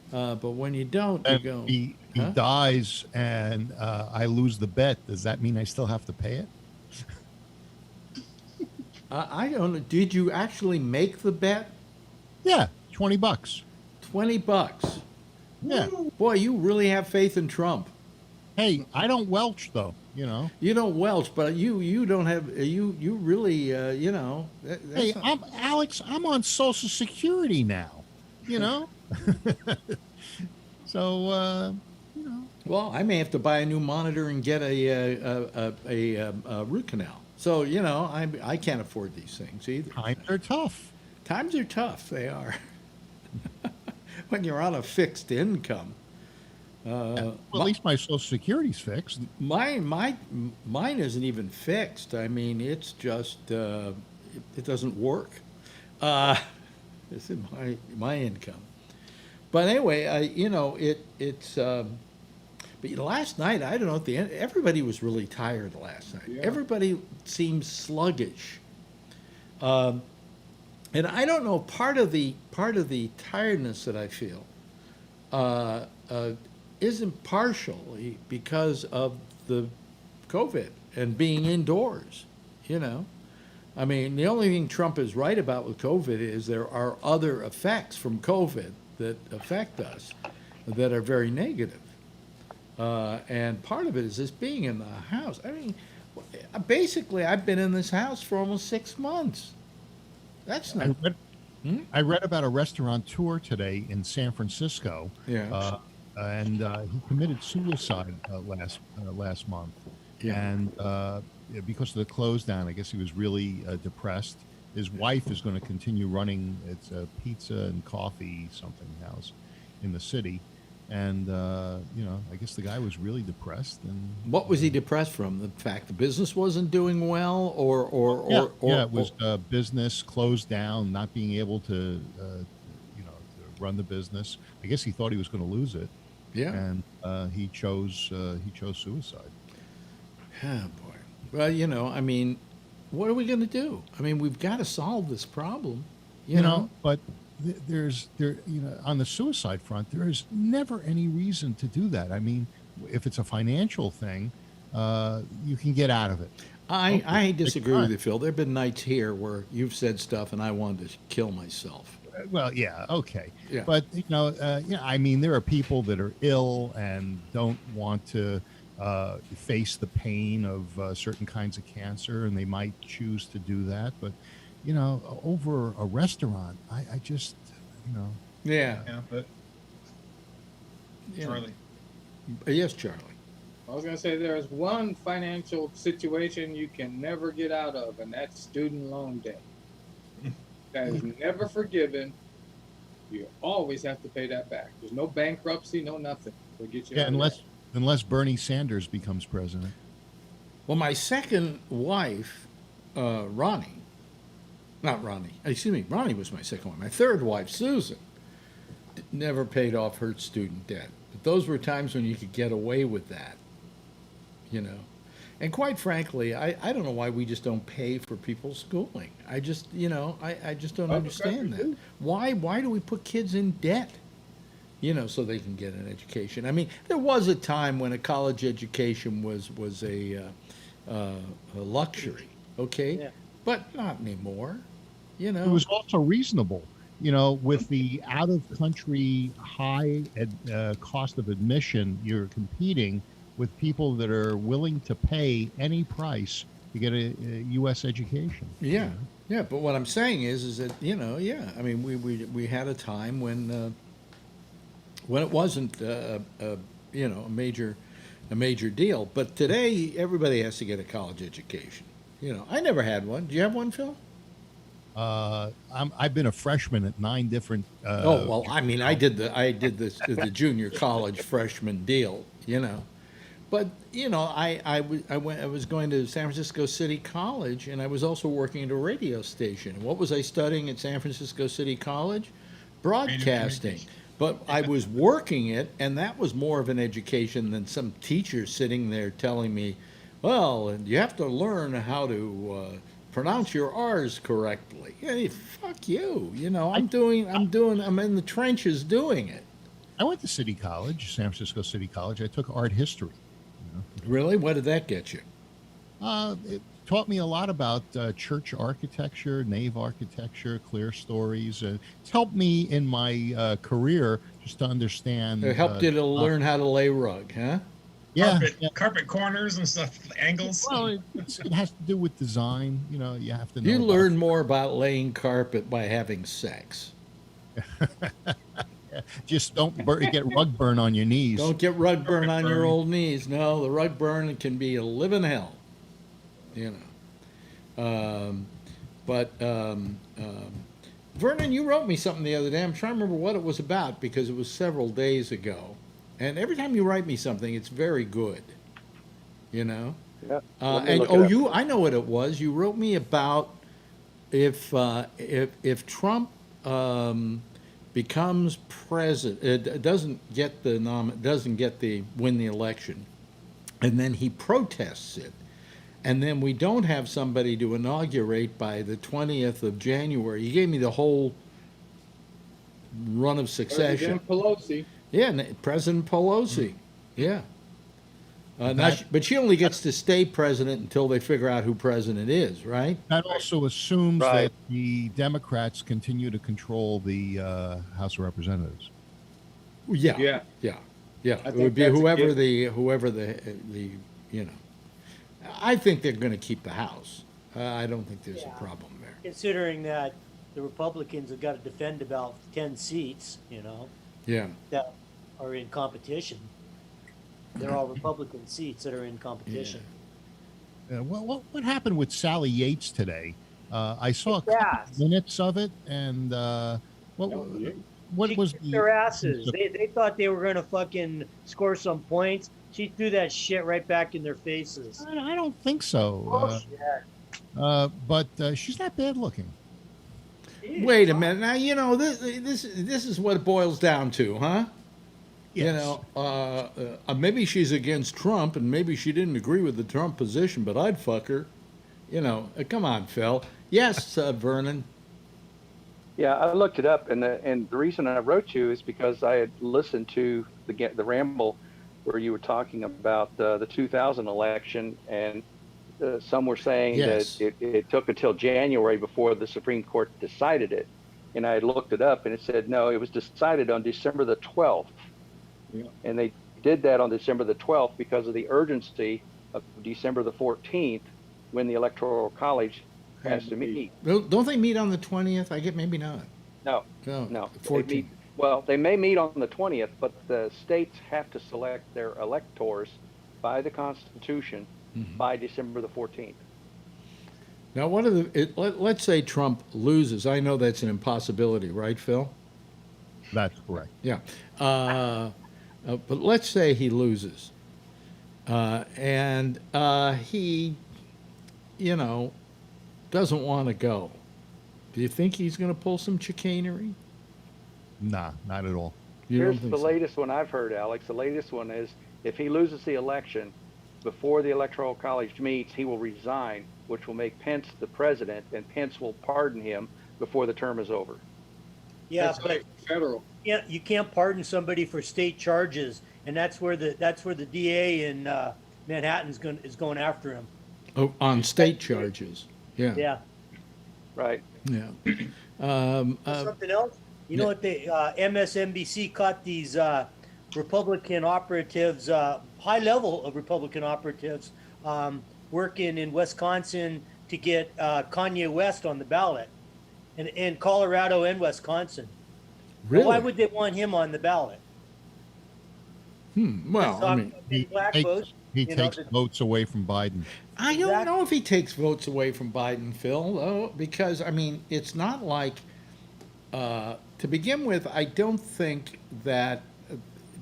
But when you don't, you And go. he Huh? dies and I lose the bet. Does that mean I still have to pay it? I don't know. Did you actually make the bet? Yeah, $20. $20. Yeah. Boy, you really have faith in Trump. Hey, I don't welch though, you know. You don't welch, but you don't have you really you know. Hey, Alex, I'm on Social Security now, you know. So, you know. Well, I may have to buy a new monitor and get a root canal. So you know, I can't afford these things either. Times are tough. Times are tough. They are. When you're on a fixed income. Well, at least my Social Security's fixed. Mine isn't even fixed. I mean, it's just it doesn't work. This is my income. But anyway, you know, it's. But last night, I don't know. At the end, everybody was really tired last night. Yeah. Everybody seemed sluggish. And I don't know. Part of the tiredness that I feel isn't partially because of the COVID and being indoors. You know, I mean, the only thing Trump is right about with COVID is there are other effects from COVID that affect us that are very negative. And part of it is just being in the house. I mean, basically, I've been in this house for almost 6 months. That's not. I read about a restaurateur today in San Francisco. Yeah. And he committed suicide last month. Yeah. And because of the close down, I guess he was really depressed. His wife is going to continue running. It's a pizza and coffee something house in the city. And, you know, I guess the guy was really depressed. And What was he depressed from? The fact the business wasn't doing well, or it was business closed down, not being able to, you know, to run the business. I guess he thought he was going to lose it. Yeah. And he chose suicide. Yeah, boy. Well, you know, I mean, what are we going to do? I mean, we've got to solve this problem. You know? But there's you know, on the suicide front, there is never any reason to do that. I mean, if it's a financial thing, you can get out of it. I disagree fine. with you, Phil. There have been nights here where you've said stuff and I wanted to kill myself. Well, yeah, okay. Yeah. But, yeah, I mean, there are people that are ill and don't want to face the pain of certain kinds of cancer, and they might choose to do that. But, over a restaurant, I just, Yeah. Yeah, but Yeah. Charlie. Yes, Charlie. I was gonna say there's one financial situation you can never get out of, and that's student loan debt. That is never forgiven. You always have to pay that back. There's no bankruptcy, no nothing. They'll get you yeah, out of unless Bernie Sanders becomes president. Well, my second wife, Ronnie, not Ronnie, excuse me, Ronnie was my second wife. My third wife, Susan, never paid off her student debt. But those were times when you could get away with that, And quite frankly, I don't know why we just don't pay for people's schooling. I just, I just don't understand that. Why do we put kids in debt? So they can get an education. I mean, there was a time when a college education was a luxury, okay? Yeah. But not anymore, It was also reasonable, with the out-of-country high cost of admission. You're competing with people that are willing to pay any price to get a U.S. education. Yeah, yeah. But what I'm saying is that I mean, we had a time when it wasn't a major deal. But today, everybody has to get a college education. I never had one. Do you have one, Phil? I've been a freshman at 9 different. Oh well, I mean, I did the junior college freshman deal. But I was going to San Francisco City College, and I was also working at a radio station. What was I studying at San Francisco City College? Broadcasting. But I was working it, and that was more of an education than some teacher sitting there telling me, well, you have to learn how to pronounce your R's correctly. Hey, fuck you. I'm in the trenches doing it. I went to City College, San Francisco City College. I took art history. Really? What did that get you? It taught me a lot about church architecture, nave architecture, clear stories. It's helped me in my career just to understand. It helped you to learn how to lay rug, huh? Yeah, Carpet corners and stuff, angles. Well, it has to do with design. You have to know. You learn more about laying carpet by having sex. Just don't get rug burn on your knees. Don't get rug burn on your old knees. No, the rug burn can be a living hell. Vernon, you wrote me something the other day. I'm trying to remember what it was about because it was several days ago. And every time you write me something, it's very good. Yeah. I know what it was. You wrote me about if Trump becomes president, doesn't win the election, and then he protests it, and then we don't have somebody to inaugurate by the 20th of January. You gave me the whole run of succession. President Pelosi. Yeah, President Pelosi. Yeah. But she only gets to stay president until they figure out who president is, right? That also assumes that the Democrats continue to control the House of Representatives. Yeah. It would be whoever the I think they're going to keep the House. I don't think there's a problem there. Considering that the Republicans have got to defend about 10 seats, Yeah. that are in competition. They're all Republican seats that are in competition. What happened with Sally Yates today? I saw a couple minutes of it, and what was their asses? They thought they were going to fucking score some points. She threw that shit right back in their faces. I don't think so. But she's not bad looking. Wait a minute. Now, this is what it boils down to, huh? Yes. Maybe she's against Trump, and maybe she didn't agree with the Trump position, but I'd fuck her. Come on, Phil. Yes, Vernon. Yeah, I looked it up, and the reason I wrote you is because I had listened to the Ramble where you were talking about the 2000 election, and some were saying Yes. that it took until January before the Supreme Court decided it. And I looked it up and it said, no, it was decided on December the 12th. Yeah. And they did that on December the 12th because of the urgency of December the 14th when the Electoral College has to meet. Don't they meet on the 20th? I get maybe not. No, No, no. 14th. Well, they may meet on the 20th, but the states have to select their electors by the Constitution by December the 14th. Now, let's say Trump loses. I know that's an impossibility, right, Phil? That's correct. Yeah. But let's say he loses. And he, doesn't want to go. Do you think he's going to pull some chicanery? Nah, not at all. Here's the latest one I've heard, Alex. The latest one is if he loses the election before the Electoral College meets, he will resign, which will make Pence the president, and Pence will pardon him before the term is over. Yeah, That's but federal. yeah, you can't pardon somebody for state charges, and that's where the DA in Manhattan's is going after him. Oh, on state charges. Yeah. Yeah. Right. Yeah. Something else? You know what? MSNBC caught these Republican operatives, high level of Republican operatives, working in Wisconsin to get Kanye West on the ballot, in Colorado and Wisconsin. Really? Why would they want him on the ballot? Well, I mean, black votes. He takes votes away from Biden. I don't know if he takes votes away from Biden, Phil, though, because, I mean, it's not like, to begin with, I don't think that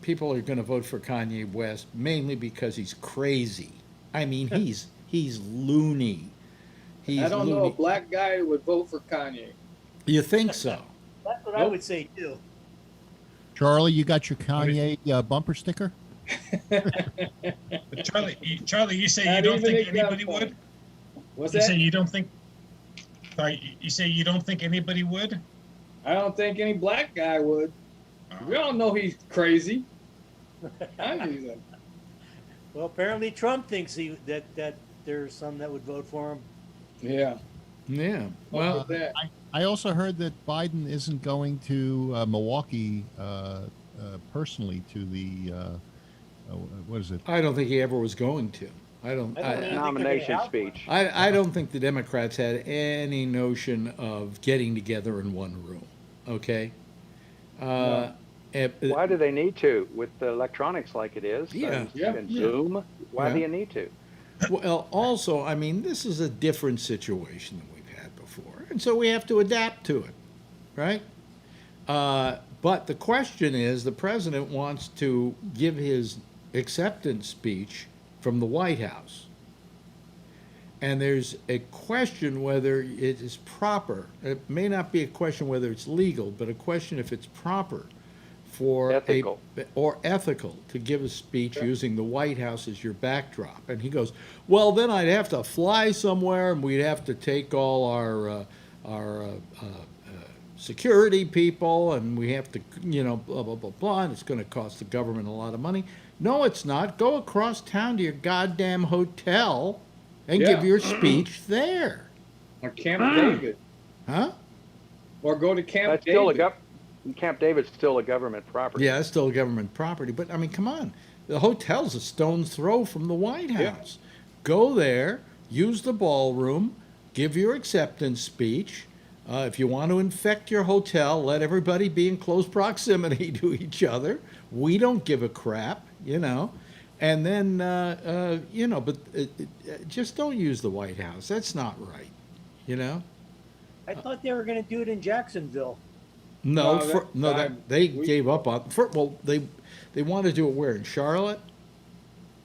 people are going to vote for Kanye West mainly because he's crazy. I mean, he's loony. I don't know a black guy who would vote for Kanye. You think so? That's what I would say, too. Charlie, you got your Kanye bumper sticker? Charlie, you say you don't think anybody would? What's You that? say you don't think. Sorry, you say you don't think anybody would? I don't think any black guy would. We all know he's crazy. I do that. Well, apparently Trump thinks that there's some that would vote for him. Yeah. Yeah. Well, Well, I also heard that Biden isn't going to Milwaukee personally to the what is it? I don't think he ever was going to. I don't. Nomination speech. I don't think the Democrats had any notion of getting together in one room. Okay. Why do they need to with the electronics like it is? Yeah. And Zoom. Why do Yeah. you need to? Well, also, I mean, this is a different situation than we've had before, and so we have to adapt to it, right? But the question is, the president wants to give his acceptance speech from the White House. And there's a question whether it is proper. It may not be a question whether it's legal, but a question if it's proper for Ethical. ethical to give a speech using the White House as your backdrop. And he goes, well, then I'd have to fly somewhere and we'd have to take all our security people and we have to, blah, blah, blah, blah, and it's going to cost the government a lot of money. No, it's not. Go across town to your goddamn hotel and give your speech there. or Camp David. Huh? Or go to Camp That's David. still Camp David's still a government property. Yeah, it's still government property. But, I mean, come on. The hotel's a stone's throw from the White House. Go there, use the ballroom, give your acceptance speech. If you want to infect your hotel, let everybody be in close proximity to each other. We don't give a crap, And then, but just don't use the White House. That's not right, I thought they were going to do it in Jacksonville. No, No, they gave up on. They want to do it where, in Charlotte?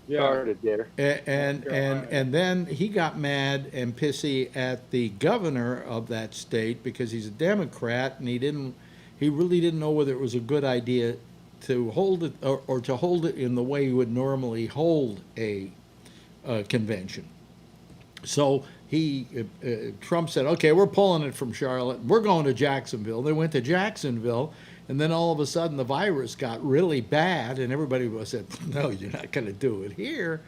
Yeah. Started there. And then he got mad and pissy at the governor of that state because he's a Democrat and he really didn't know whether it was a good idea to hold it or to hold it in the way you would normally hold a convention. So Trump said, okay, we're pulling it from Charlotte. We're going to Jacksonville. They went to Jacksonville. And then all of a sudden the virus got really bad and everybody said, no, you're not going to do it here.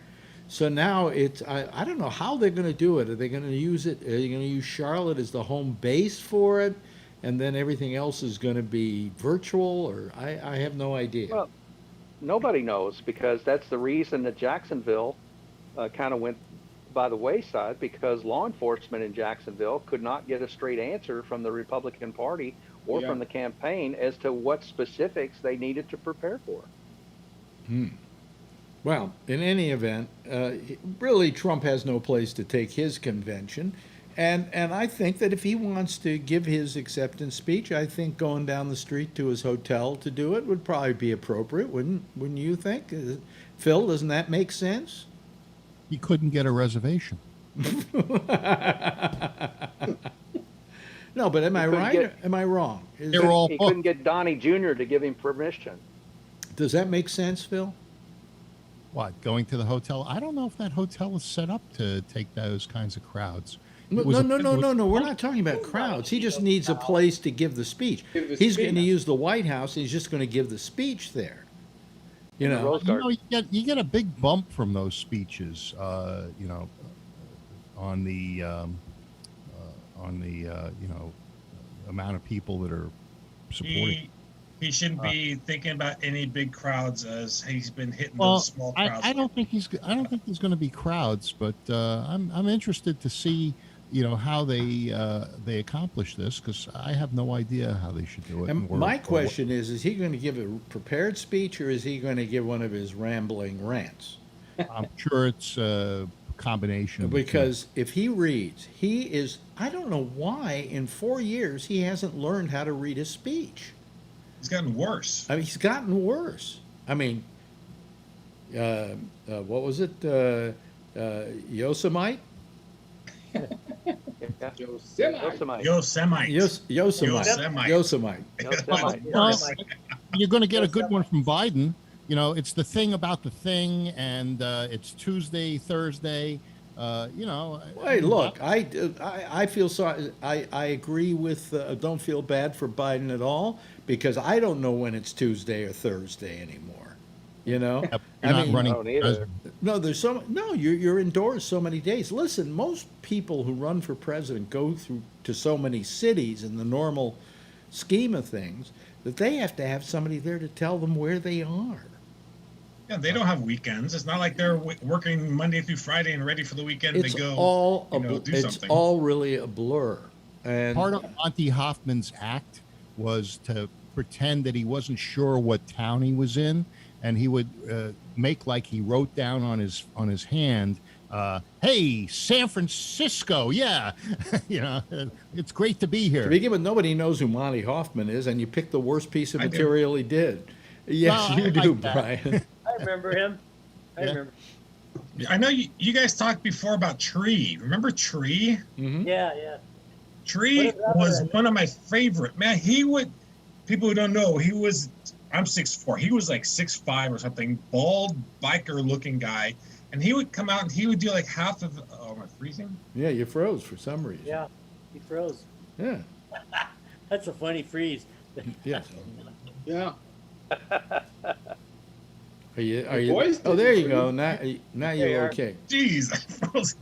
So now I don't know how they're going to do it. Are they going to use it? Are they going to use Charlotte as the home base for it? And then everything else is going to be virtual, or I have no idea. Well, nobody knows, because that's the reason that Jacksonville kind of went by the wayside, because law enforcement in Jacksonville could not get a straight answer from the Republican Party or from the campaign as to what specifics they needed to prepare for. Well, in any event, really Trump has no place to take his convention. And I think that if he wants to give his acceptance speech, I think going down the street to his hotel to do it would probably be appropriate, wouldn't you think? Phil, doesn't that make sense? He couldn't get a reservation. No, but am I right or am I wrong? They were all He booked. couldn't get Donnie Jr. to give him permission. Does that make sense, Phil? What, going to the hotel? I don't know if that hotel is set up to take those kinds of crowds. No, It was a- no. We're not talking about crowds. He just needs a place to give the speech. Give the He's going to speech. use the White House, and he's just going to give the speech there. You In the know, Rose You know, Garden. you get a big bump from those speeches. You know, on the amount of people that are supporting. He shouldn't be thinking about any big crowds, as he's been hitting Well, those small crowds. I don't think there's going to be crowds, but I'm interested to see, you know, how they accomplish this, because I have no idea how they should do it. and or- my or question is he going to give a prepared speech, or is he going to give one of his rambling rants? I'm sure it's a combination. of the two. Because if he reads, I don't know why in 4 years he hasn't learned how to read a speech. It's gotten worse. I mean, he's gotten worse. I mean, what was it? Yosemite? Yeah. Yosemite. Yosemite. Yosemite. Yosemite. Yosemite. Yosemite. Well, you're going to get a good one from Biden. You know, it's the thing about the thing, and it's Tuesday, Thursday. You know. Hey, look, I feel sorry. I agree with. Don't feel bad for Biden at all, because I don't know when it's Tuesday or Thursday anymore. You know, You're not running. I don't either. No, you're indoors so many days. Listen, most people who run for president go through to so many cities in the normal scheme of things that they have to have somebody there to tell them where they are. Yeah, they don't have weekends. It's not like they're working Monday through Friday and ready for the weekend It's to go. all do it's something. all really a blur. And Part of Monty Hoffman's act was to pretend that he wasn't sure what town he was in, and he would make like he wrote down on his hand, "Hey, San Francisco, yeah, you know, it's great to be to here." begin with, nobody knows who Monty Hoffman is, and you picked the worst piece of I do. material he did. Yes, Well, you I do, like that. Brian. I remember him. I Yeah. remember. I know you guys talked before about Tree. Remember Tree? Mhm. Yeah. Tree What is that was word? one of my favorite. Man, he would. People who don't know, he was. I'm 6'4". He was like 6'5" or something. Bald biker-looking guy, and he would come out and he would do like half of. Oh, am I freezing? Yeah, you froze for some reason. Yeah. He froze. Yeah. That's a funny freeze. Yes. Yeah. Are you? voice Oh, there didn't you go. freeze. Now There you you're are. okay. Jeez, I froze.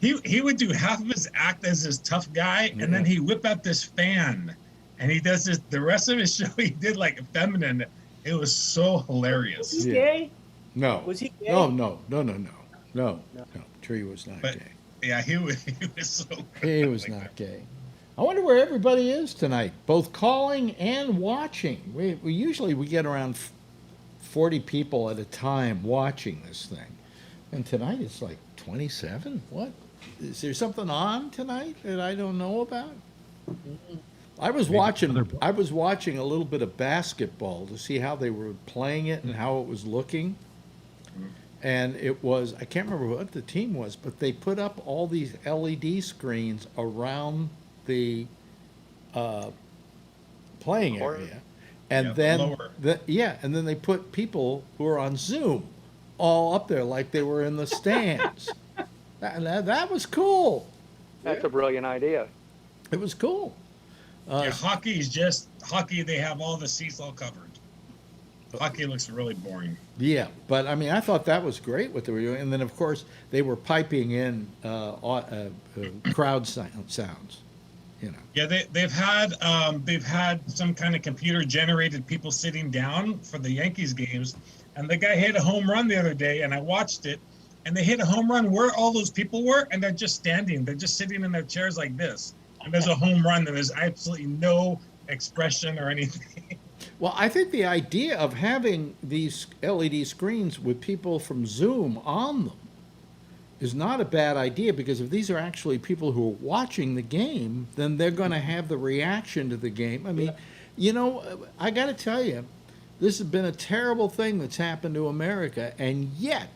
He would do half of his act as this tough guy, and then he whip out this fan, and he does this. The rest of his show, he did like feminine. It was so hilarious. Was he Yeah. gay? No. Was he gay? No. Tree was not But- gay. Yeah, he was so. He was not gay. I wonder where everybody is tonight, both calling and watching. We usually get around 40 people at a time watching this thing, and tonight it's like 27. What? Is there something on tonight that I don't know about? I was watching a little bit of basketball to see how they were playing it and how it was looking. And it was, I can't remember what the team was, but they put up all these LED screens around the playing Court? area. And Yeah, the then, lower. and then they put people who are on Zoom all up there like they were in the stands. that was cool. That's a brilliant idea. It was cool. Yeah, hockey is just hockey. They have all the seats all covered. Hockey looks really boring. Yeah, but I mean, I thought that was great what they were doing, and then of course they were piping in crowd sounds. You know. Yeah, they've had some kind of computer generated people sitting down for the Yankees games, and the guy hit a home run the other day, and I watched it, and they hit a home run where all those people were, and they're just standing, they're just sitting in their chairs like this, and there's a home run, and there's absolutely no expression or anything. Well, I think the idea of having these LED screens with people from Zoom on them is not a bad idea, because if these are actually people who are watching the game, then they're going to have the reaction to the game. I mean, you know, I got to tell you, this has been a terrible thing that's happened to America, and yet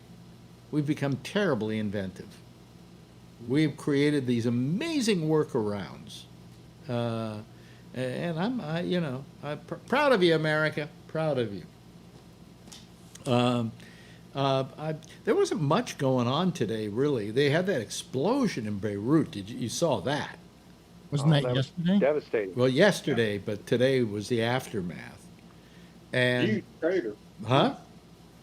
we've become terribly inventive. We've created these amazing workarounds. And I'm proud of you, America. Proud of you. There wasn't much going on today, really. They had that explosion in Beirut. You saw that? Wasn't that yesterday? Devastating. Well, yesterday, but today was the aftermath. And Huge crater. huh?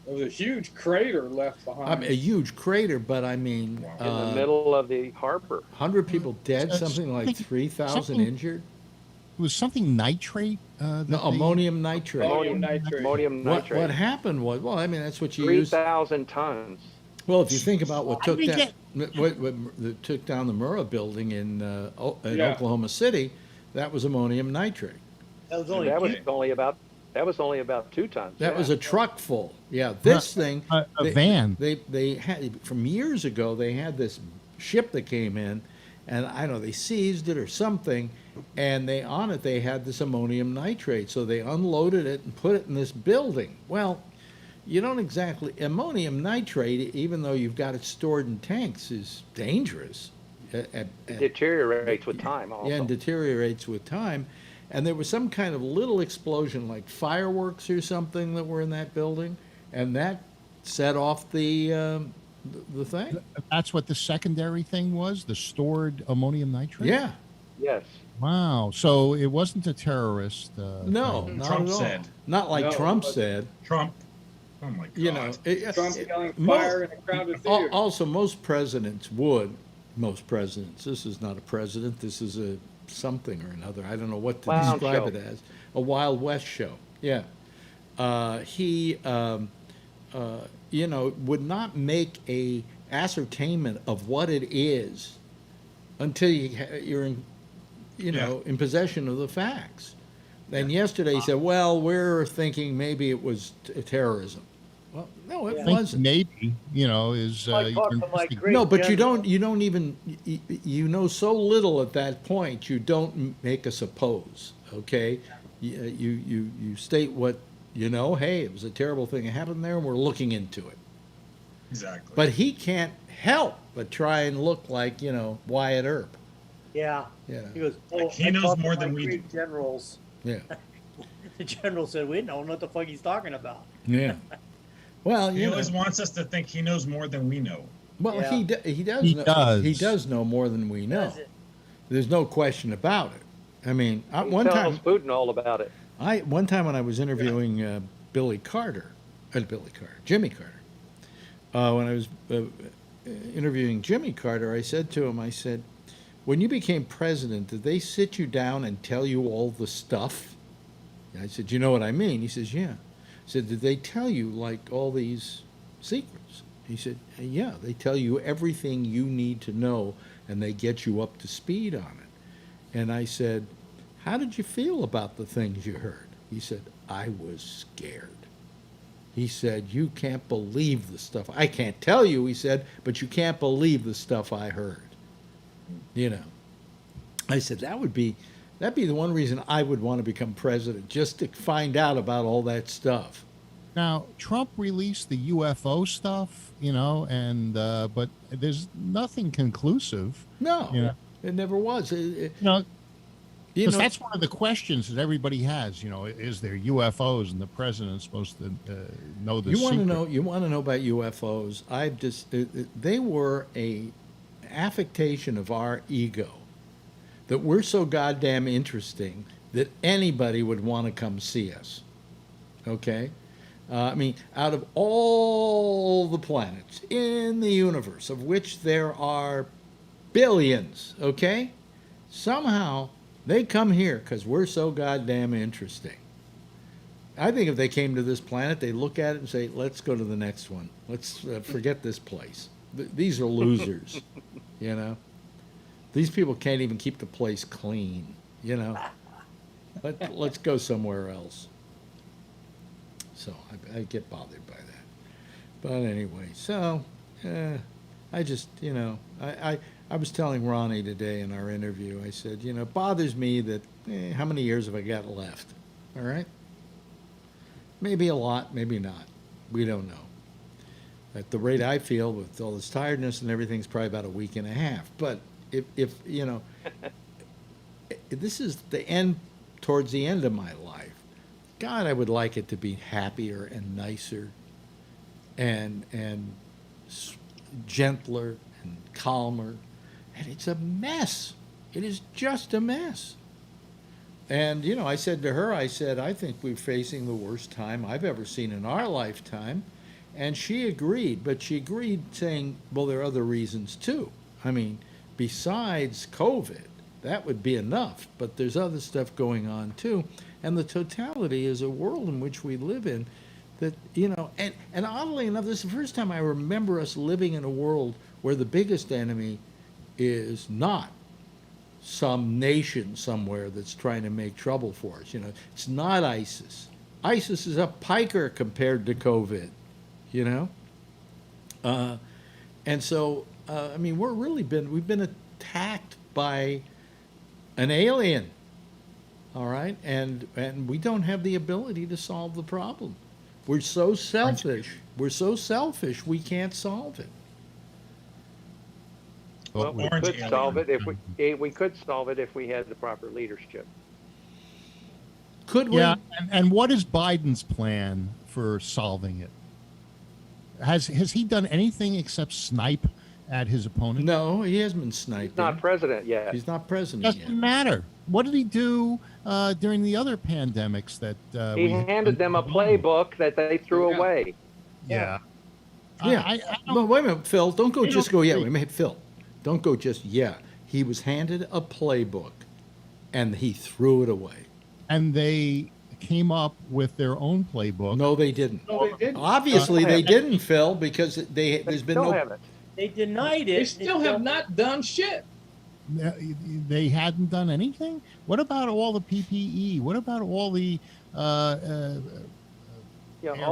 There was a huge crater left behind. I mean, a huge crater, but I mean, In the middle of the harbor. 100 people dead, That's something like something- 3,000 something- injured. It was something nitrate. No, that they- ammonium nitrate. Ammonium nitrate. Ammonium What nitrate. happened was, well, I mean, that's what you use. 3,000 tons. Well, if you think about what How took did down they what took down the Murrah building in Yeah. Oklahoma City, that was ammonium nitrate. That was only That was only about 2 tons. That was a truck full. Yeah, this thing. a they- van. They had from years ago. They had this ship that came in, and I don't know, they seized it or something, and they had this ammonium nitrate. So they unloaded it and put it in this building. Well, you don't exactly ammonium nitrate, even though you've got it stored in tanks, is dangerous. It deteriorates with time also. Yeah, and deteriorates with time. And there was some kind of little explosion, like fireworks or something, that were in that building, and that set off the thing. That's what the secondary thing was, the stored ammonium nitrate? Yeah. Yes. Wow. So it wasn't a terrorist. No, thing. not Trump at all. said. Not like No, Trump but- said. Trump. Oh my God. You know, Trump yelling mo- fire in a crowded theater. Also, most presidents, this is not a president, this is a something or another. I don't know what to Clown describe show. it as. A Wild West show. Yeah. He, would not make a ascertainment of what it is until you're in possession of the facts. And yesterday he said, well, we're thinking maybe it was terrorism. Well, no, it I think wasn't. maybe, is I talked to my great No, but you general. don't even, you know so little at that point, you don't make a suppose, okay? You state what you know, hey, it was a terrible thing that happened there, and we're looking into it. Exactly. But he can't help but try and look like, Wyatt Earp. Yeah. Yeah. He goes, Like, he I knows talked to more my than we great generals. Yeah, The general said, we don't know what the fuck he's talking about. yeah. Well, He always wants us to think he knows more than we know. well, Yeah. he does. He know, does. He does know more than we know. Does it? There's no question about it. I mean, He one tells time, Putin all about it. one time when I was interviewing Jimmy Carter, when I was interviewing Jimmy Carter, I said to him, I said, when you became president, did they sit you down and tell you all the stuff? I said, you know what I mean? He says, yeah. I said, did they tell you like all these secrets? He said, yeah, they tell you everything you need to know, and they get you up to speed on it. And I said, how did you feel about the things you heard? He said, I was scared. He said, you can't believe the stuff. I can't tell you, he said, but you can't believe the stuff I heard. I said, that'd be the one reason I would want to become president, just to find out about all that stuff. Now, Trump released the UFO stuff, but there's nothing conclusive. No, Yeah. it never was. Because that's one of the questions that everybody has. Is there UFOs, and the president's supposed to know the You secret? want to know about UFOs? They were a affectation of our ego, that we're so goddamn interesting that anybody would want to come see us. Okay? I mean, out of all the planets in the universe, of which there are billions, okay? Somehow they come here because we're so goddamn interesting. I think if they came to this planet, they'd look at it and say, let's go to the next one. Let's forget this place. These are losers, you know? These people can't even keep the place clean, you know? Let's go somewhere else. So I get bothered by that. But anyway, so I just, you know, I was telling Ronnie today in our interview, I said, you know, it bothers me that how many years have I got left? All right? Maybe a lot, maybe not. We don't know. At the rate I feel with all this tiredness and everything, it's probably about a week and a half. But if you know, this is the end, towards the end of my life. God, I would like it to be happier and nicer and gentler and calmer. And it's a mess. It is just a mess. And, you know, I said to her, I said, I think we're facing the worst time I've ever seen in our lifetime. And she agreed, but she agreed saying, well, there are other reasons too. I mean, besides COVID, that would be enough, but there's other stuff going on too. And the totality is a world in which we live in that, you know, and oddly enough, this is the first time I remember us living in a world where the biggest enemy is not some nation somewhere that's trying to make trouble for us. You know, it's not ISIS. ISIS is a piker compared to COVID, you know? And so, I mean, we've been attacked by an alien, all right? And we don't have the ability to solve the problem. We're so selfish. We're so selfish, we can't solve it. Well, we could solve it if we had the proper leadership. Could we? Yeah, and what is Biden's plan for solving it? Has he done anything except snipe at his opponent? No, he hasn't been sniping. He's not president yet. He's not president Doesn't yet. matter. What did he do during the other pandemics that He handed them a playbook that they threw away. Yeah. Yeah. But wait a minute, Phil. Don't go just go, yeah. Wait a minute, Phil. Don't go just, yeah. He was handed a playbook, and he threw it away. And they came up with their own playbook. No, they didn't. No, they didn't. Obviously, they didn't, Phil, because there's been no. Haven't. They denied it. They still have not done shit. They hadn't done anything. What about all the PPE? What about all the All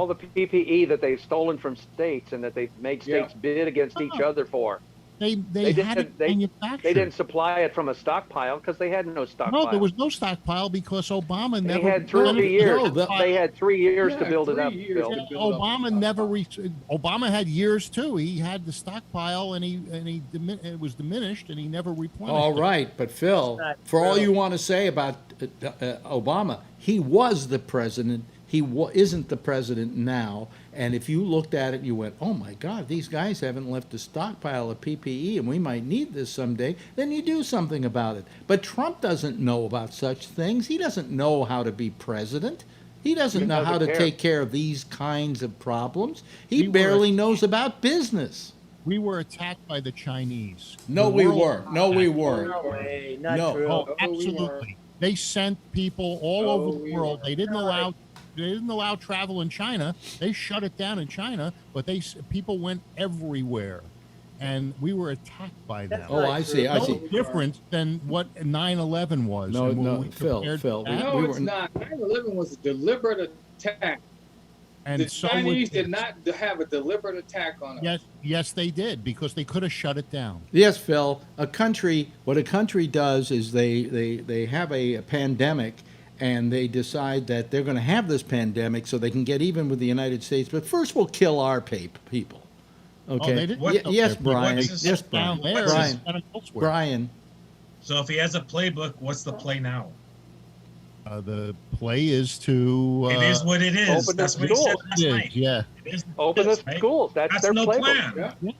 the PPE that they've stolen from states and that they've made states bid against each other for. They had it manufactured. They didn't supply it from a stockpile because they had no stockpile. No, there was no stockpile because Obama never. They had 3 years. They had 3 years to build it up. Obama never. Obama had years too. He had the stockpile, and it was diminished, and he never replenished. All right, but Phil, for all you want to say about Obama, he was the president. He isn't the president now. And if you looked at it, you went, oh, my God, these guys haven't left a stockpile of PPE, and we might need this someday. Then you do something about it. But Trump doesn't know about such things. He doesn't know how to be president. He doesn't know how to take care of these kinds of problems. He barely knows about business. We were attacked by the Chinese. No, we weren't. No, we weren't. No way. Not true. Oh, absolutely. They sent people all over the world. They didn't allow travel in China. They shut it down in China, but people went everywhere, and we were attacked by them. Oh, I see. I see. Different than what 9/11 was. No, Phil. No, it's not. 9/11 was a deliberate attack. And the Chinese did not have a deliberate attack on us. Yes, they did, because they could have shut it down. Yes, Phil. What a country does is they have a pandemic, and they decide that they're going to have this pandemic so they can get even with the United States. But first, we'll kill our people. Okay. Oh, they did? Yes, Brian. Yes, Brian. Brian. So if he has a playbook, what's the play now? The play is to. It is what it is. Open That's the what he said schools. last night. Yeah. Open the schools. That's their no playbook. plan. Yeah.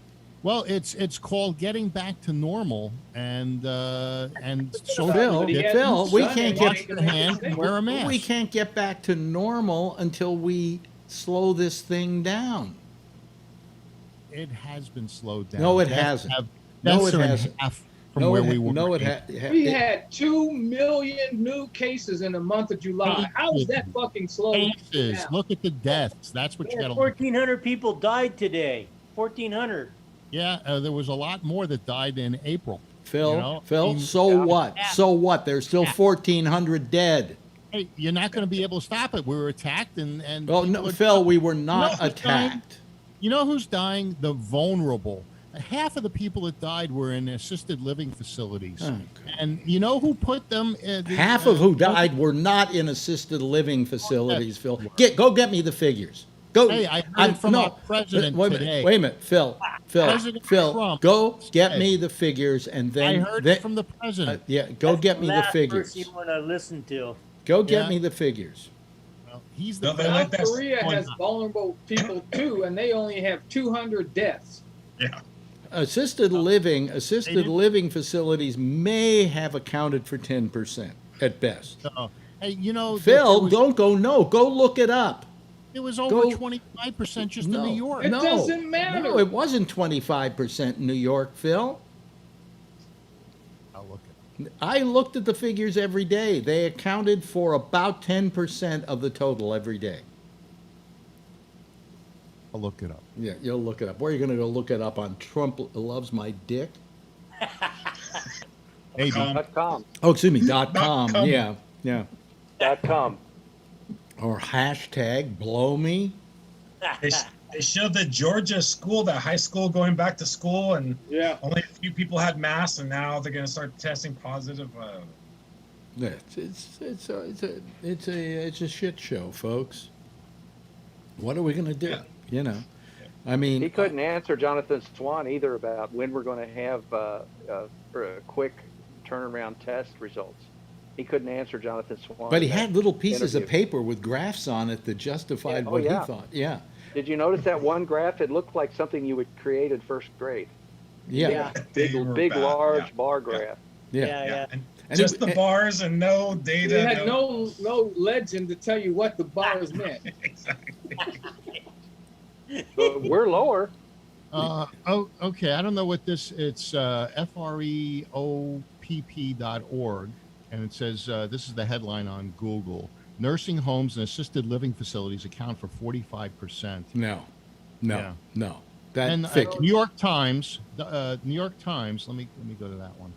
Well, it's called getting back to normal, and so Phil, we can't wash your hands and wear a mask. We can't get back to normal until we slow this thing down. It has been slowed down. No, it Deaths hasn't. have- No, deaths it are in hasn't. half from where we were. No, it We had 2 million new cases in the month of July. How is that fucking slow? Cases. down? Look at the deaths. That's what you got to look. 1,400 people died today. 1,400. Yeah, there was a lot more that died in April. Phil, You know, Phil, I mean- so what? So what? There's still 1,400 dead. Hey, you're not going to be able to stop it. We were attacked, and Well, people no, are- Phil, we were not No, who's dying? attacked. You know who's dying? The vulnerable. Half of the people that died were in assisted living facilities, Oh, and you know who put them? In Half of who died were not in assisted living facilities, Phil. Go get me the figures. Go. Hey, I heard it from our president wait a today. minute, wait a minute, Phil. President Phil, Trump go get said- me the figures, and then I heard it from the president. yeah, go get me the Last figures. person you want to listen to. Go get Yeah. me the figures. Well, he's the No, they let president. South that Korea go has on. vulnerable people too, and they only have 200 deaths. Yeah. Assisted living facilities may have accounted for 10% at best. So, hey, you know, Phil, don't go. No, go look it up. It was over go- 25% just No, in New York. It no, doesn't matter. No, it wasn't 25% in New York, Phil. I'll look at it. I looked at the figures every day. They accounted for about 10% of the total every day. I'll look it up. Yeah, you'll look it up. Where are you going to go look it up on? Trump loves my dick? Maybe. .com. Oh, excuse me, .com. .com. Yeah, yeah. .com. Or hashtag blow me. They showed the Georgia school, that high school, going back to school, and Yeah. only a few people had masks, and now they're going to start testing positive. Yeah, it's a shit show, folks. What are we going to do? Yeah. You know, I mean, He couldn't answer Jonathan Swan either about when we're going to have quick turnaround test results. He couldn't answer Jonathan Swan. but he in that had little pieces of interview. paper with graphs on it that justified Yeah. Oh, what yeah. he thought. Yeah, Did you notice that one graph? It looked like something you would create in first grade. yeah, Yeah. They were Big, bad. large Yeah. bar graph. yeah. Yeah. And And just it- the bars and no data. They had no legend to tell you what the bars meant. Exactly. But we're lower. Oh, okay. I don't know what this. It's freopp.org, and it says this is the headline on Google. Nursing homes and assisted living facilities account for 45%. No. Yeah. That And figure. New York Times. New York Times. Let me go to that one.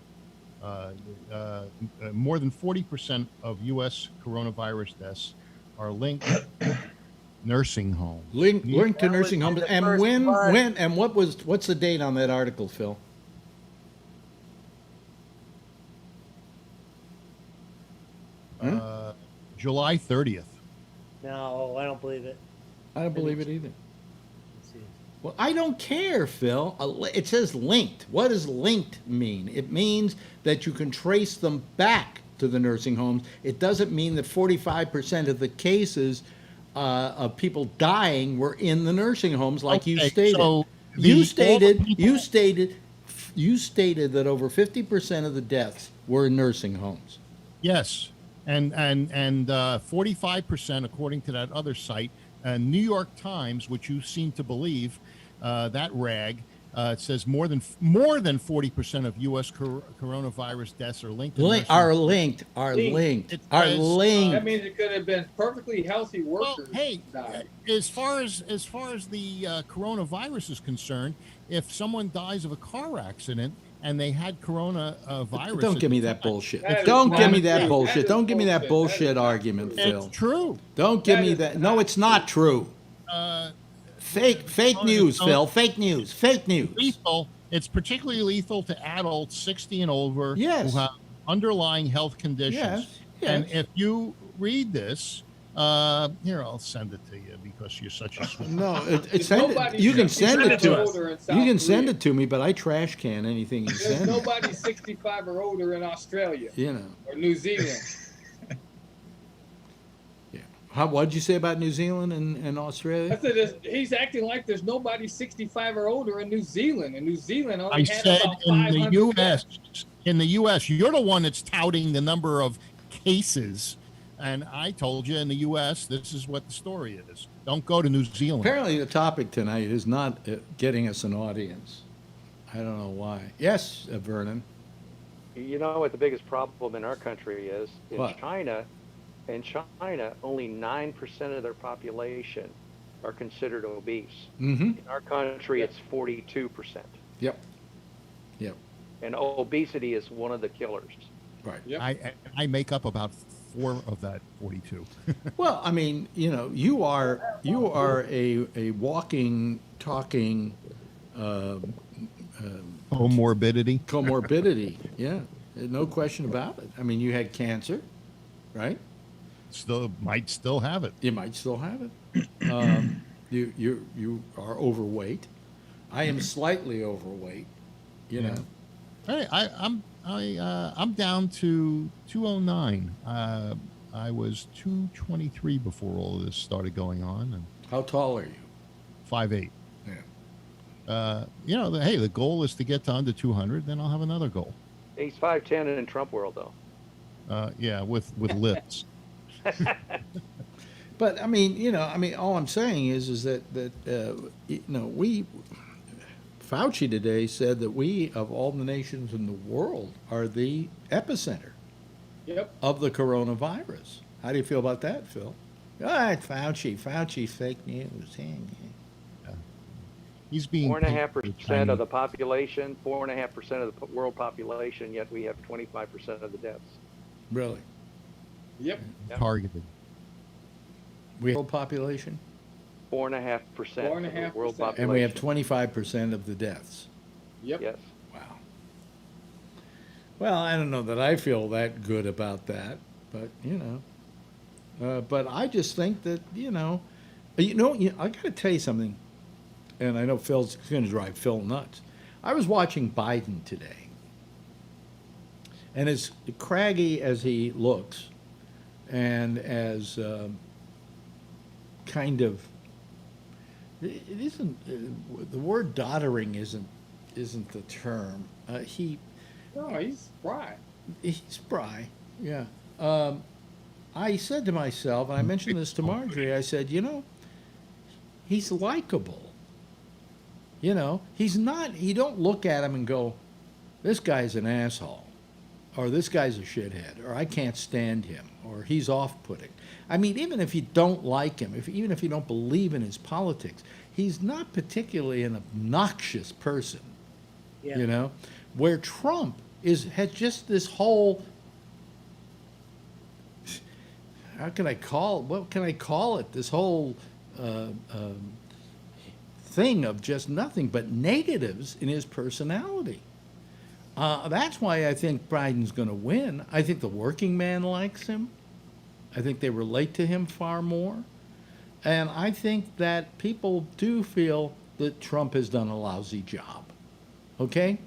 More than 40% of U.S. coronavirus deaths are linked to nursing homes. Link to That nursing was homes. in the And first when month. and what's the date on that article, Phil? July 30th. No, I don't believe it. I don't believe it either. Let's see. Well, I don't care, Phil. It says linked. What does linked mean? It means that you can trace them back to the nursing homes. It doesn't mean that 45% of the cases of people dying were in the nursing homes, like you Okay, stated. so all you the stated people- you stated that over 50% of the deaths were in nursing homes. Yes, and 45%, according to that other site, New York Times, which you seem to believe, that rag, it says more than 40% of U.S. coronavirus deaths are linked. To nursing Are homes. linked. It Are says, linked. That means it could have been perfectly healthy Well, workers. hey, died. as far as the coronavirus is concerned, if someone dies of a car accident and they had coronavirus, Don't at give me the that time- bullshit. That is Don't give not me that true. bullshit. That is Don't give me that bullshit. That is bullshit not argument, true. Phil. It's true. Don't give That me is that. not No, it's not true. Uh, Fake news, Phil. Fake news. Fake news. lethal. It's particularly lethal to adults 60 and over Yes. who have underlying health conditions. Yes. And if you read this, here, I'll send it to you because you're such a sweet. No, There's send nobody it. You can 65 send it to or us. older in South You can send Korea. it to me, but I trash can anything you There's send. me. nobody 65 or older in Australia You know. or New Zealand. Yeah. What'd you say about New Zealand and I Australia? said he's acting like there's nobody 65 or older in New Zealand. And New Zealand only I had said about in the 500 U.S. deaths. In the U.S., you're the one that's touting the number of cases And I told you in the U.S., this is what the story is. Don't go to New Zealand. Apparently, the topic tonight is not getting us an audience. I don't know why. Yes, Vernon. You know what the biggest problem in our country is? What? China, only 9% of their population are considered obese. Mm-hmm. In our country, it's 42%. Yep. Yep. And obesity is one of the killers. Right. Yep. I make up about 4 of that 42. Well, I mean, you know, you are a walking, talking Comorbidity. comorbidity. Yeah, no question about it. I mean, you had cancer, right? Might still have it. You might still have it. You are overweight. I am slightly overweight. You know. Hey, I'm down to 209. I was 223 before all of this started going on, and How tall are you? 5'8". Yeah. You know, hey, the goal is to get to under 200. Then I'll have another goal. He's 5'10" in Trump world, though. Yeah, with lifts. But I mean, you know, all I'm saying is that you know, Fauci today said that we, of all the nations in the world, are the epicenter Yep. of the coronavirus. How do you feel about that, Phil? Ah, Fauci, fake news. He's being 4.5% of the population, 4.5% of the world population, yet we have 25% of the deaths. Really? Yep. targeted. We have population, 4.5% of the world 4.5%. population. and we have 25% of the deaths. Yep. Yes. Wow. Well, I don't know that I feel that good about that, but you know, but I just think that I got to tell you something, and I know Phil's going to drive Phil nuts. I was watching Biden today, and as craggy as he looks, and as kind of, it isn't the word doddering isn't the term. No, he's right. He's spry, yeah. I said to myself, and I mentioned this to Marjorie, I said, he's likable. He's not, you don't look at him and go, this guy's an asshole, or this guy's a shithead, or I can't stand him, or he's off-putting. I mean, even if you don't like him, even if you don't believe in his politics, he's not particularly an obnoxious person. Yeah. Where Trump has just this whole, what can I call it? This whole thing of just nothing but negatives in his personality. That's why I think Biden's going to win. I think the working man likes him. I think they relate to him far more. And I think that people do feel that Trump has done a lousy job. Okay?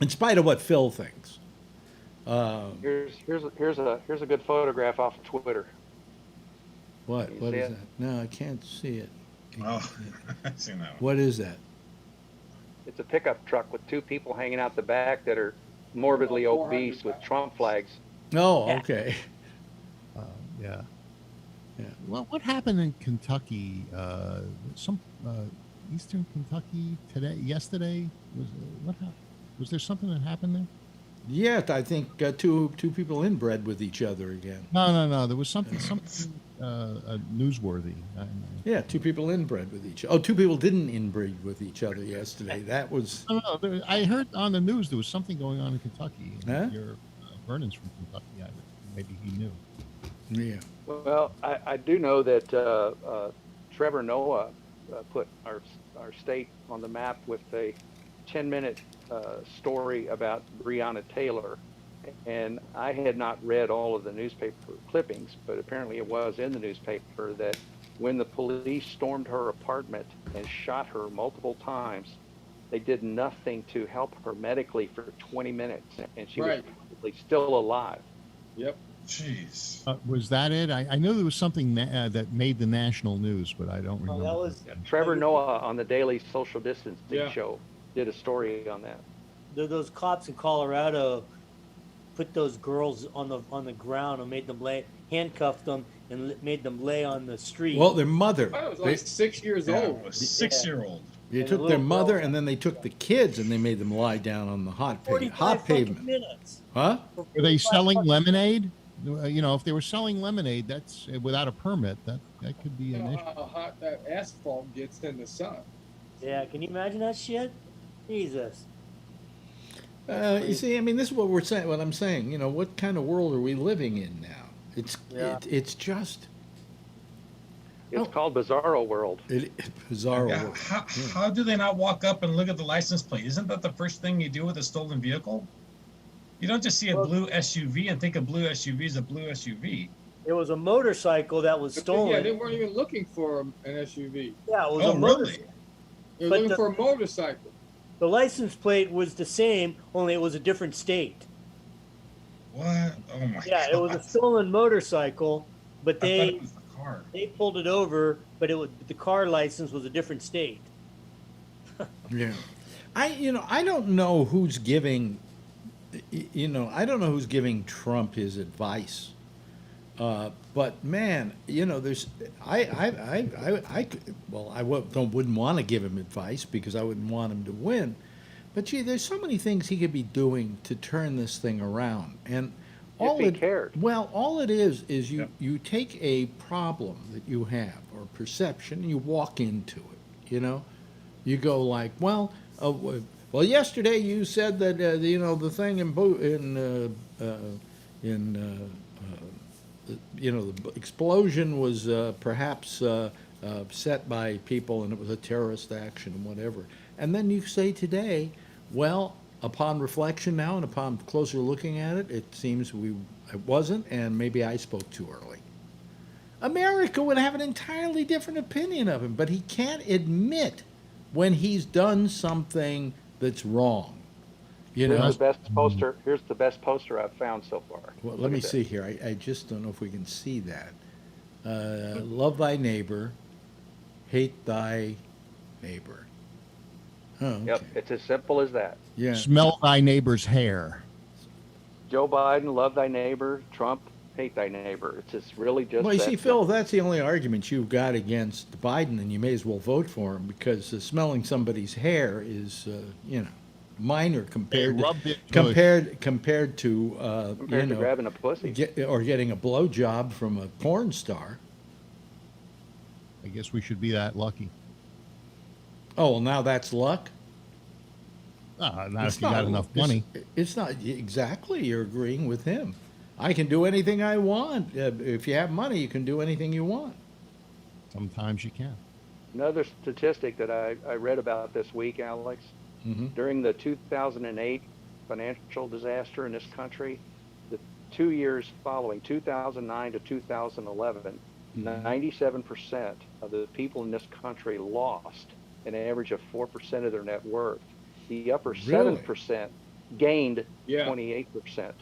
In spite of what Phil thinks. Here's a good photograph off of Twitter. What? Can you What see is it? that? No, I can't see it. Oh, I've seen that one. What is that? It's a pickup truck with 2 people hanging out the back that are morbidly About 400 obese with pounds. Trump flags. Oh, Yeah. okay. Yeah. Yeah. Well, what happened in Kentucky? Some Eastern Kentucky yesterday. What happened? Was there something that happened there? Yet I think two people inbred with each other again. No. There was something newsworthy. Yeah, 2 people inbred with each other. Oh, 2 people didn't inbreed with each other yesterday. That was. No. I heard on the news there was something going on in Kentucky. Huh? Your Vernon's from Kentucky. Maybe he knew. Yeah. Well, I do know that Trevor Noah put our state on the map with a 10-minute story about Breonna Taylor. And I had not read all of the newspaper clippings, but apparently it was in the newspaper that when the police stormed her apartment and shot her multiple times, they did nothing to help her medically for 20 minutes, and she Right. was probably still alive. Yep. Jeez. Was that it? I know there was something that made the national news, but I don't Oh, remember. that was Trevor Noah on the Daily Social Distancing Yeah. show did a story on that. those cops in Colorado put those girls on the ground and made them lay. handcuffed them and made them lay on the street. Well, their mother. I was like 6 years old. A 6-year-old. They And took the their little mother, girl. and then they took the kids, and they made them lie down on the hot 45 fucking pavement. minutes. Huh? For Were they 45 selling fucking- lemonade? If they were selling lemonade, that's without a permit. That could be You an know issue. how hot that asphalt gets in the sun. Yeah, can you imagine that shit? Jesus. You see, I mean, this is what we're saying. What I'm saying, what kind of world are we living in now? It's just It's called Bizarro World. bizarre. Yeah, world. how do they not walk up and look at the license plate? Isn't that the first thing you do with a stolen vehicle? You don't just see a blue SUV and think a blue SUV is a blue SUV. It was a motorcycle that was stolen. Yeah, they weren't even looking for an SUV. Yeah, it was Oh, a motorcycle. really? They were But looking the- for a motorcycle. The license plate was the same, only it was a different state. What? Oh my god. Yeah, it was a stolen motorcycle, but I thought they it was the car. they pulled it over, but the car license was a different state. Yeah, I don't know who's giving, I don't know who's giving Trump his advice, but man, there's wouldn't want to give him advice because I wouldn't want him to win, but gee, there's so many things he could be doing to turn this thing around, and all If he cared. well, all it is you take a problem that you have or perception and you walk into it, you go like, well, yesterday you said that the thing the explosion was perhaps set by people and it was a terrorist action and whatever. And then you say today, well, upon reflection now and upon closer looking at it, it seems it wasn't, and maybe I spoke too early. America would have an entirely different opinion of him, but he can't admit when he's done something that's wrong. Here's the best poster I've found so far. Well, Look let me at see this. here. I just don't know if we can see that. Love thy neighbor, hate thy neighbor. Oh, okay. Yep, it's as simple as that. Yeah. Smell thy neighbor's hair. Joe Biden, love thy neighbor. Trump, hate thy neighbor. It's just really just. Well, you that see, simple. Phil, that's the only argument you've got against Biden, and you may as well vote for him because smelling somebody's hair is, minor compared to, rubbed it to compared to Compared to grabbing a pussy. or getting a blowjob from a porn star. I guess we should be that lucky. Oh, well, now that's luck. Not if you got enough money. It's not exactly. You're agreeing with him. I can do anything I want. If you have money, you can do anything you want. Sometimes you can. Another statistic that I read about this week, Alex, during the 2008 financial disaster in this country, the 2 years following 2009 to 2011, 97% of the people in this country lost an average of 4% of their net worth. The upper 7% gained 28%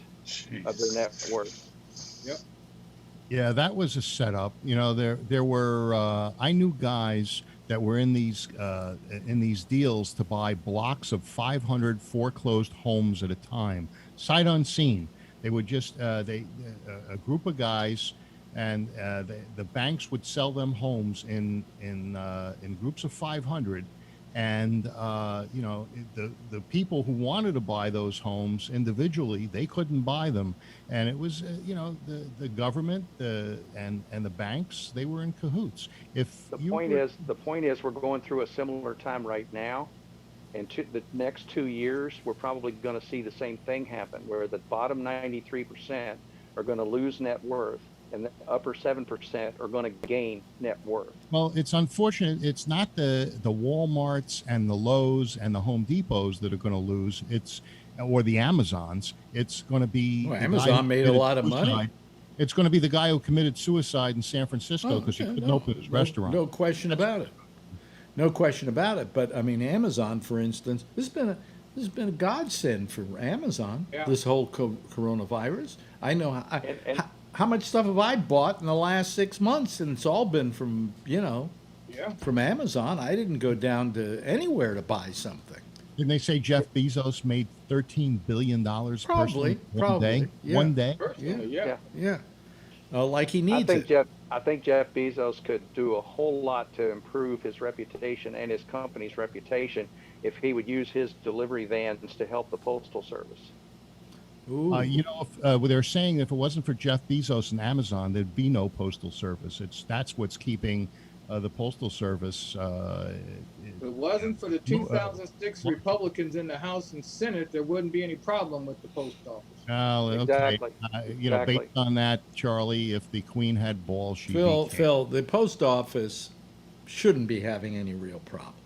of their net worth. Yep. Yeah, that was a setup. There were I knew guys that were in these deals to buy blocks of 500 foreclosed homes at a time, sight unseen. They would just a group of guys, and the banks would sell them homes in groups of 500. And the people who wanted to buy those homes individually, they couldn't buy them, and it was the government and the banks, they were in cahoots. The point is we're going through a similar time right now, and the next 2 years we're probably going to see the same thing happen, where the bottom 93% are going to lose net worth, and the upper 7% are going to gain net worth. Well, it's unfortunate. It's not the Walmarts and the Lowe's and the Home Depots that are going to lose. Or the Amazons. It's going to be. Well, Amazon made a lot of money. It's going to be the guy who committed suicide in San Francisco because he couldn't open his restaurant. No question about it. No question about it. But I mean, Amazon, for instance, this has been a godsend for Amazon. Yeah. This whole coronavirus. I know. How much stuff have I bought in the last 6 months? And it's all been from, from Amazon. I didn't go down to anywhere to buy something. Didn't they say Jeff Bezos made $13 billion Probably. one day? Yeah. One day? Personally, yeah. like he needs it. I think Jeff Bezos could do a whole lot to improve his reputation and his company's reputation if he would use his delivery vans to help the postal service. You know, they're saying if it wasn't for Jeff Bezos and Amazon, there'd be no postal service. That's what's keeping the postal service. If it wasn't for the 2006 Republicans in the House and Senate, there wouldn't be any problem with the post office. Okay. Exactly. You know, based on that, Charlie, if the Queen had balls, she'd be Phil, the post office shouldn't be having any real problems.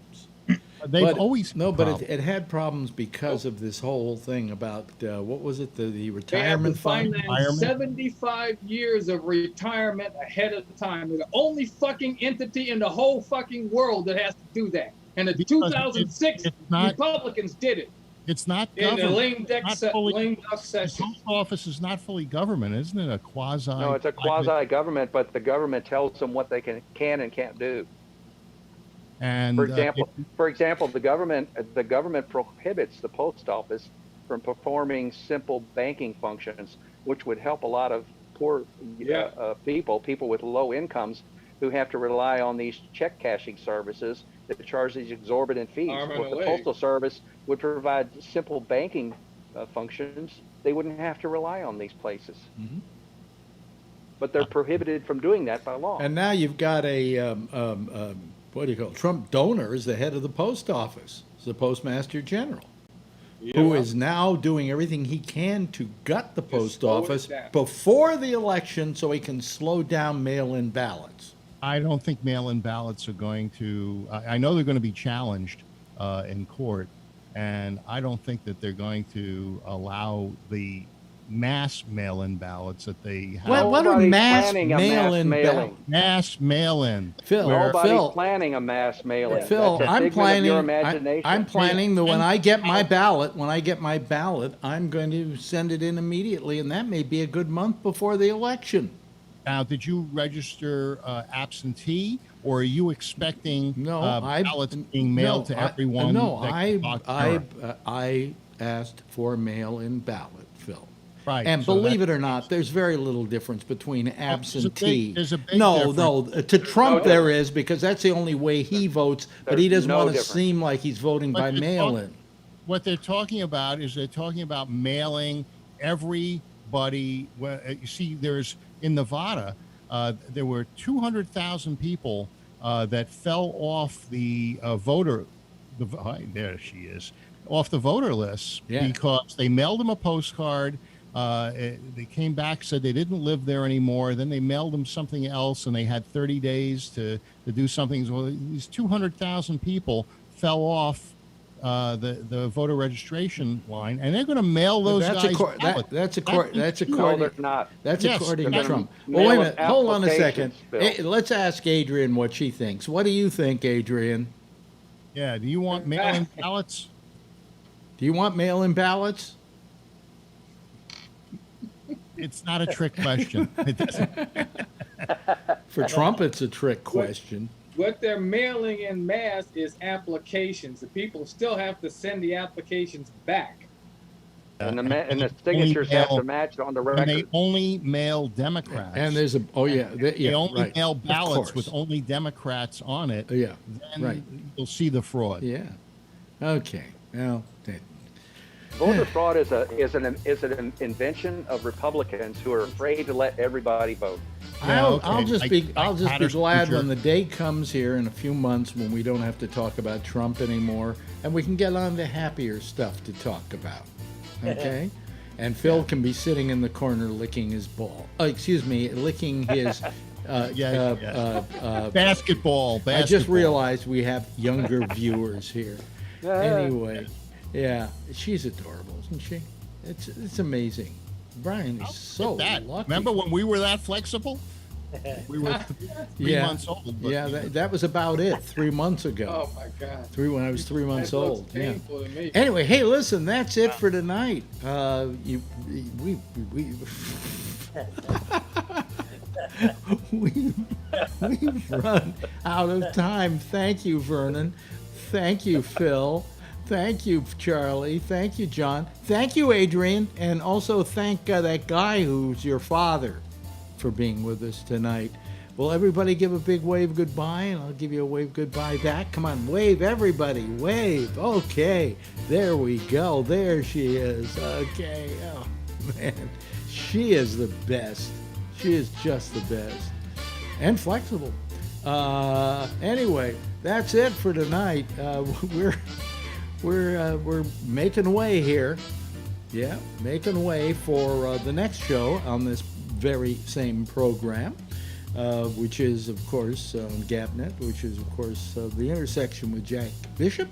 They've always had but problems. it had problems because of this whole thing about what was it, the They have to retirement fund? finance 75 years of retirement ahead of time. They're the only fucking entity in the whole fucking world that has to do that. And the Because 2006 it's not- Republicans did it It's not in the government. lame duck The session. post office is not fully government, isn't it? A quasi. No, it's a quasi-government, but the government tells them what they can and can't do. And For example, the government prohibits the post office from performing simple banking functions, which would help a lot of poor people with low incomes who have to rely on these check cashing services that charge these exorbitant fees. If the Postal Service would provide simple banking functions, they wouldn't have to rely on these places. Mhm. But they're prohibited from doing that by law. And now you've got a what do you call it? Trump donor is the head of the post office, is the postmaster general, who is now doing everything he can to gut the post slow it office down. before the election so he can slow down mail-in ballots. I don't think mail-in ballots are going to. I know they're going to be challenged in court, and I don't think that they're going to allow the mass mail-in ballots that they have. What are Nobody's mass planning a mass mail-in mailing. ballots? Mass mail-in. Phil, Nobody's planning a mass mailing. Phil, That's a I'm figment of planning. your imagination. I'm planning that when I get my ballot, I'm going to send it in immediately, and that may be a good month before the election. Now, did you register absentee, or are you expecting ballots being mailed to everyone? No, that I asked for a mail-in ballot, Phil. Right. And so believe that- it or not, there's very little difference between absentee. there's a big no, difference. to Trump there is, because that's the only way he votes, but he There's doesn't no want to difference. seem like he's voting by they're mail-in. What they're talking about is they're talking about mailing everybody. You see, there's in Nevada, there were 200,000 people that fell off the voter. There she is, off the voter list because they mailed them a postcard. They came back, said they didn't live there anymore. Then they mailed them something else, and they had 30 days to do something. Well, these 200,000 people fell off the voter registration line, and they're going to mail those That's guys. That's No, they're not. That's Yes, according they're to gonna Trump. Well, wait a mail minute. Hold on a second. applications, Bill. Hey, let's ask Adrian what she thinks. What do you think, Adrian? Yeah. Do you want mail-in ballots? Do you want mail-in ballots? It's not a trick question. It doesn't. For Trump, it's a trick question. What they're mailing in mass is applications. The people still have to send the applications back. And the signatures have to match on the And they record. only mail Democrats. And there's They only right. mail Of ballots course. with only Democrats on it. Yeah, Then right. you'll see the fraud. Yeah. Okay. Well, Voter fraud is an invention of Republicans who are afraid to let everybody vote. Yeah, I'll okay. just be Patterson glad Future. when the day comes here in a few months when we don't have to talk about Trump anymore and we can get on to happier stuff to talk about. Okay? And Phil can be sitting in the corner licking his ball. Licking his Basketball. I just realized we have younger viewers here. Anyway, yeah, she's adorable, isn't she? It's amazing. Brian is so that. lucky. Remember when we were that flexible? We were three months old. But Yeah, that was about it 3 months ago. Oh my God. When I was 3 months That looks old. Yeah. painful to me. Anyway, hey, listen, that's it for tonight. We've run out of time. Thank you, Vernon. Thank you, Phil. Thank you, Charlie. Thank you, John. Thank you, Adrian. And also thank that guy who's your father for being with us tonight. Will everybody give a big wave goodbye, and I'll give you a wave goodbye back? Come on, wave, everybody, wave. Okay, there we go. There she is. Okay, oh man, she is the best. She is just the best, and flexible. Anyway, that's it for tonight. We're making way here. Yeah, making way for the next show on this very same program. Which is, of course, on GapNet, which is, of course, the intersection with Jack Bishop.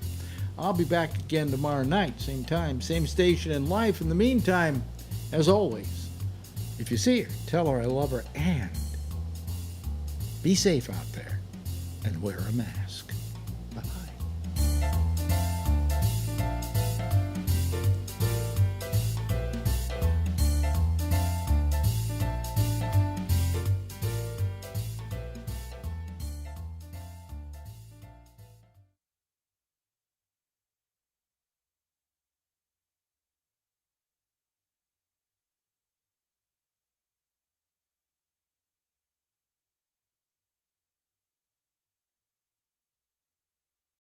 I'll be back again tomorrow night, same time, same station in life. In the meantime, as always, if you see her, tell her I love her, and be safe out there and wear a mask.